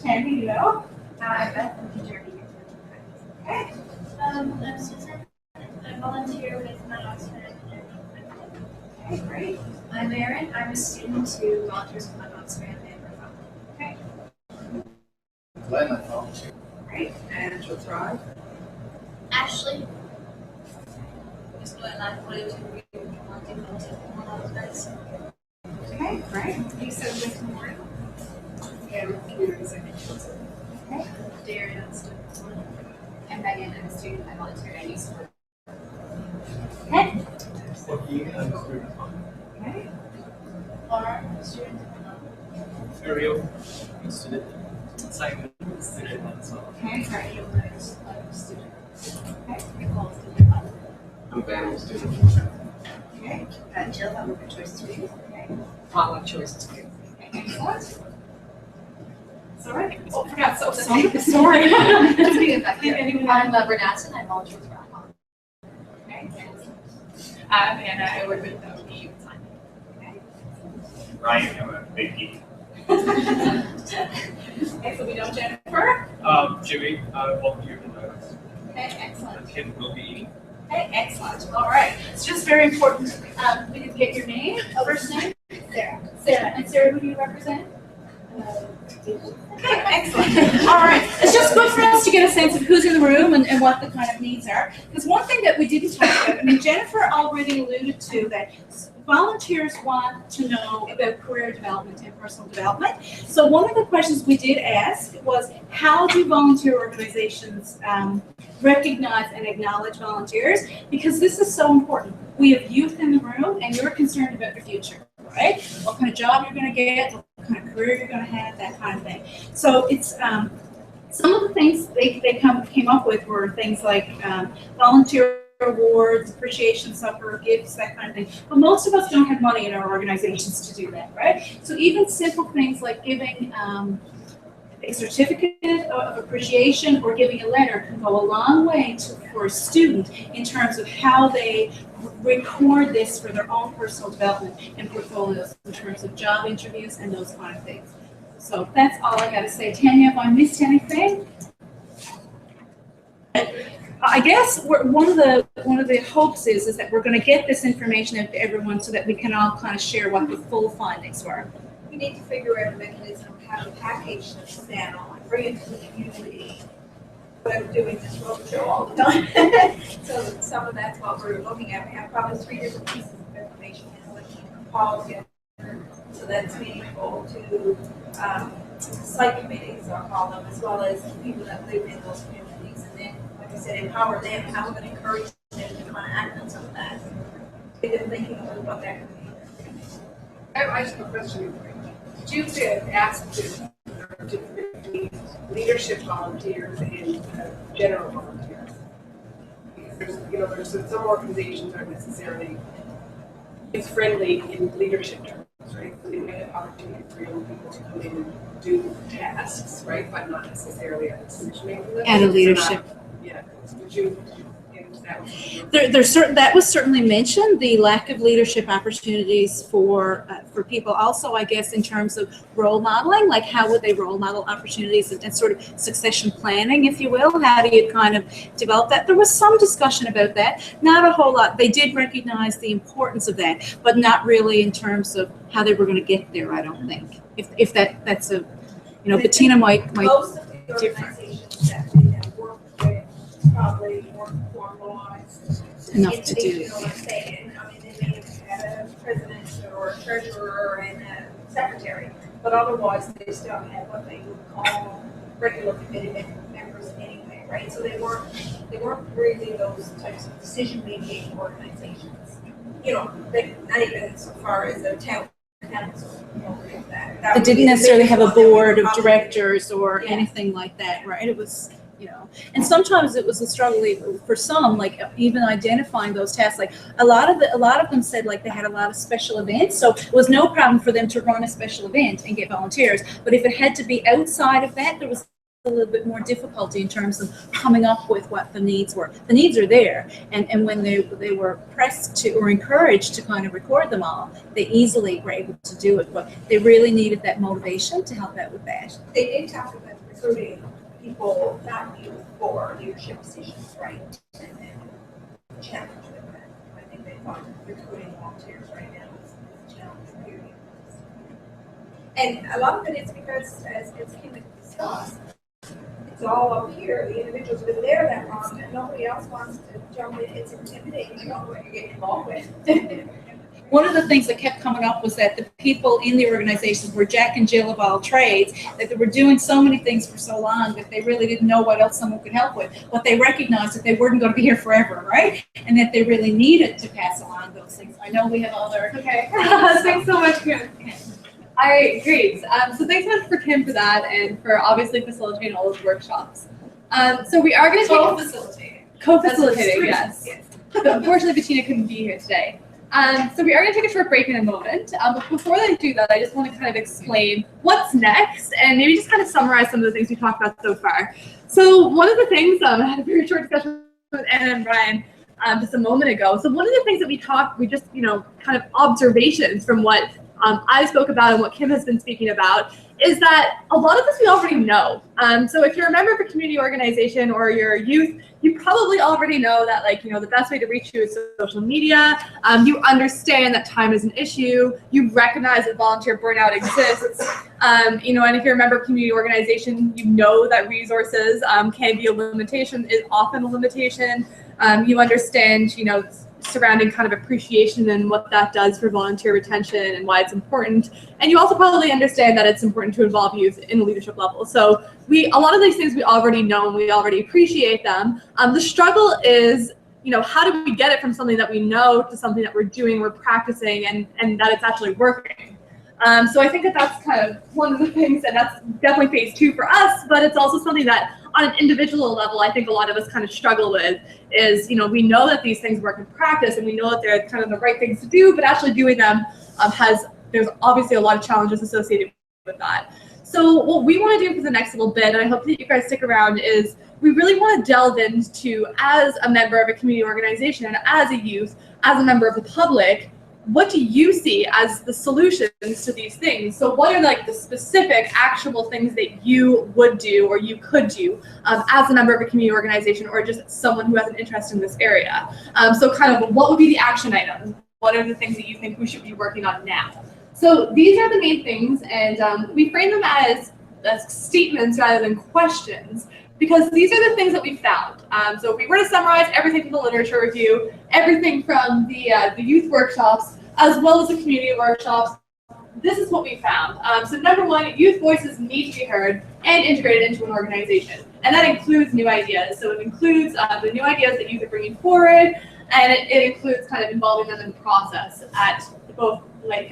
Tammy, you know? I'm Beth from Germany. Okay. I'm Susan. I volunteer with my Oxford. Okay, great. I'm Erin. I'm a student who volunteers with my Oxford. Okay, Glenn, I volunteer. great. And she'll thrive. Ashley. Just going like what it was one of those. Okay, great. Lisa with Memorial. And community secretary. Okay. Darren, I'm a student. And Megan, I'm a student. I volunteer at Youth Sport. Okay. What you I'm a student. Okay. Laura, student. Ariel, I'm a student. Simon, student as well. Okay, great. Student. Okay. Nicole, student. I'm Ben, I'm a student. Okay. Jill, I'm a choice 2. Okay. Follow choice 2. Excellent. Sorry. Oh, I forgot. So sorry. I'm Bernatson. I volunteer with Rock. Okay. I'm Anna. I work with the Simon. Ryan, I'm a big geek. Okay, so we know Jennifer. Jimmy, I volunteer with the Okay, excellent. kid will be eating. Okay, excellent. All right. It's just very important. We didn't get your name, first name. Sarah. Sarah. And Sarah, who do you represent? Okay, excellent. All right, it's just good for us to get a sense of who's in the room and what the kind of needs are. Because one thing that we didn't talk about, I mean, Jennifer already alluded to that volunteers want to know about career development and personal development. So one of the questions we did ask was, how do volunteer organizations recognize and acknowledge volunteers? Because this is so important. We have youth in the room and you're concerned about the future, right? What kind of job you're going to get, what kind of career you're going to have, that kind of thing. So it's some of the things they came up with were things like volunteer awards, appreciation supper, gifts, that kind of thing. But most of us don't have money in our organizations to do that, right? So even simple things like giving a certificate of appreciation or giving a letter can go a long way for a student in terms of how they record this for their own personal development and portfolios in terms of job interviews and those kind of things. So that's all I got to say. Tanya, have I missed anything? I guess one of the hopes is that we're going to get this information out to everyone so that we can all kind of share what the full findings were. We need to figure out a mechanism of how to package this now and bring it to the community without doing this roadshow all the time. So some of that's what we're looking at. We have probably 3 different pieces of information and we can compile together so that's meaningful to site committees, I'll call them, as well as people that live in those communities. And then, like I said, empower them, how we're going to encourage them to kind of act on some of that. Get them thinking about what that could be. I just have a question. Did you ask to between leadership volunteers and general volunteers? Because there's some organizations aren't necessarily friendly in leadership terms, right? So they make an opportunity for young people to come in and do tasks, right? But not necessarily at the decision making level. At a leadership. Yeah. Would you? That was certainly mentioned, the lack of leadership opportunities for people. Also, I guess, in terms of role modeling, like how would they role model opportunities and sort of succession planning, if you will? How do you kind of develop that? There was some discussion about that, not a whole lot. They did recognize the importance of that, but not really in terms of how they were going to get there, I don't think. If that's a, Bettina might Most of the organizations that we have worked with probably more formalized enough to do. Let's say, they may have had a president or a treasurer and a secretary, but otherwise they still had what they would call regular committee members anyway, right? So they weren't really those types of decision-making organizations. They not even so far as a town council. They didn't necessarily have a board of directors or anything like that, right? It was. And sometimes it was a struggle for some, like even identifying those tasks. Like a lot of them said like they had a lot of special events, so it was no problem for them to run a special event and get volunteers. But if it had to be outside of that, there was a little bit more difficulty in terms of coming up with what the needs were. The needs are there, and when they were pressed to or encouraged to kind of record them all, they easily were able to do it. But they really needed that motivation to help out with that. They did talk about recruiting people not youth for leadership positions, right? And then challenge with that. I think they find recruiting volunteers right now is a challenge, period. And a lot of it is because, as Kim discussed, it's all up here. The individual's been there that long, and nobody else wants to jump in. It's intimidating. You don't know what you're getting involved with. One of the things that kept coming up was that the people in the organizations were Jack and Jill of all trades, that they were doing so many things for so long that they really didn't know what else someone could help with. But they recognized that they weren't going to be here forever, right? And that they really needed to pass along those things. I know we have other. Okay. Thanks so much, Kim. All right, great. So thanks so much for Kim for that and for obviously facilitating all those workshops. So we are going to co-facilitating, yes. But unfortunately, Bettina couldn't be here today. So we are going to take a short break in a moment. But before I do that, I just want to kind of explain what's next and maybe just kind of summarize some of the things we talked about so far. So one of the things, I had a very short discussion with Anna and Brian just a moment ago. So one of the things that we just, kind of observations from what I spoke about and what Kim has been speaking about is that a lot of this we already know. So if you're a member of a community organization or you're a youth, you probably already know that, like, the best way to reach you is social media. You understand that time is an issue. You recognize that volunteer burnout exists. And if you're a member of a community organization, you know that resources can be a limitation, is often a limitation. You understand, surrounding kind of appreciation and what that does for volunteer retention and why it's important. And you also probably understand that it's important to involve youth in the leadership level. So a lot of these things we already know and we already appreciate them. The struggle is, how do we get it from something that we know to something that we're doing, we're practicing, and that it's actually working? So I think that's kind of one of the things, and that's definitely phase 2 for us, but it's also something that on an individual level, I think a lot of us kind of struggle with is, we know that these things work in practice and we know that they're kind of the right things to do, but actually doing them there's obviously a lot of challenges associated with that. So what we want to do for the next little bit, and I hope that you guys stick around, is we really want to delve into, as a member of a community organization, as a youth, as a member of the public, what do you see as the solutions to these things? So what are the specific actionable things that you would do or you could do as a member of a community organization or just someone who has an interest in this area? So kind of what would be the action items? What are the things that you think we should be working on now? So these are the main things, and we frame them as statements rather than questions, because these are the things that we found. So if we were to summarize everything from the literature review, everything from the youth workshops, as well as the community workshops, this is what we found. So number 1, youth voices need to be heard and integrated into an organization. And that includes new ideas. So it includes the new ideas that youth are bringing forward, and it includes kind of involving them in the process at both, like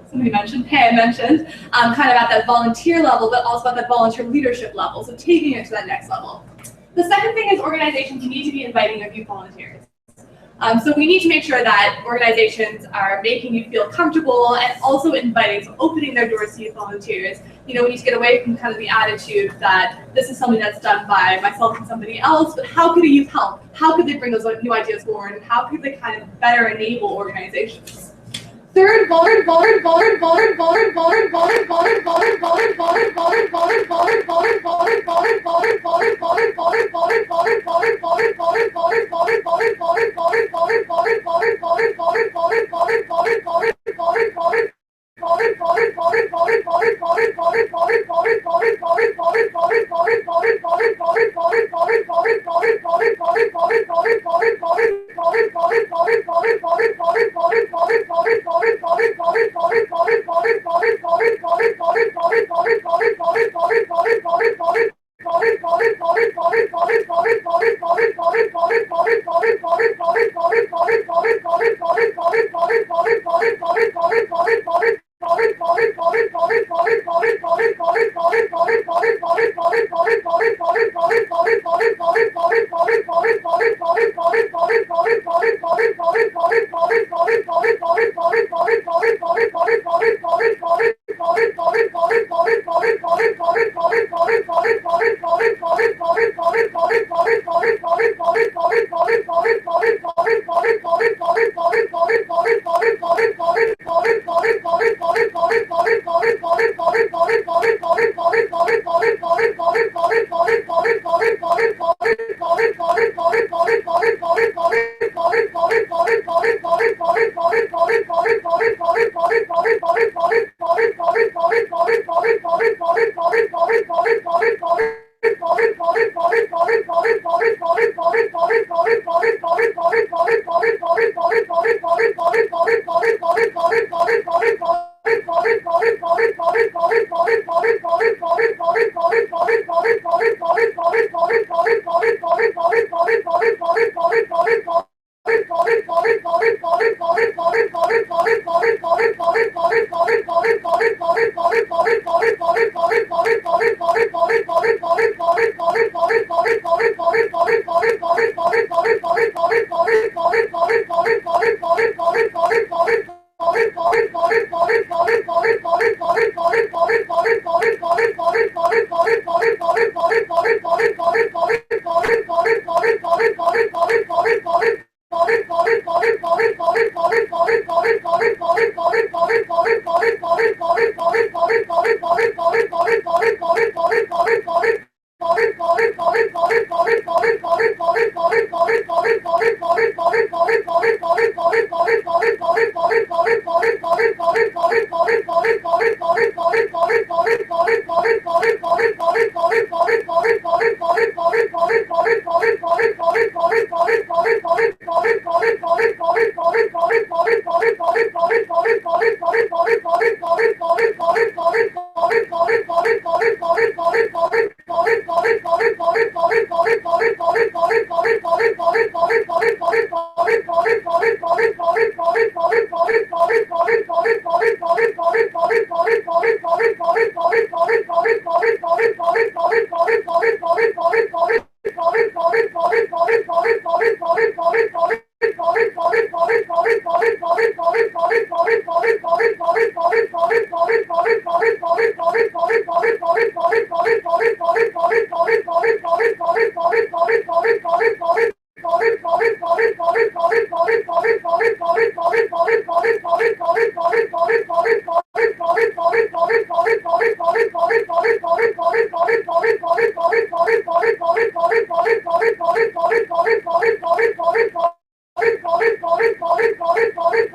somebody mentioned, Pam mentioned, kind of at that volunteer level, but also at that volunteer leadership level, so taking it to that next level. The second thing is organizations need to be inviting their youth volunteers. So we need to make sure that organizations are making you feel comfortable and also inviting, so opening their doors to youth volunteers. We need to get away from kind of the attitude that this is something that's done by myself and somebody else, but how could a youth help? How could they bring those new ideas forward? And how could they kind of better enable organizations? Third, Sorry.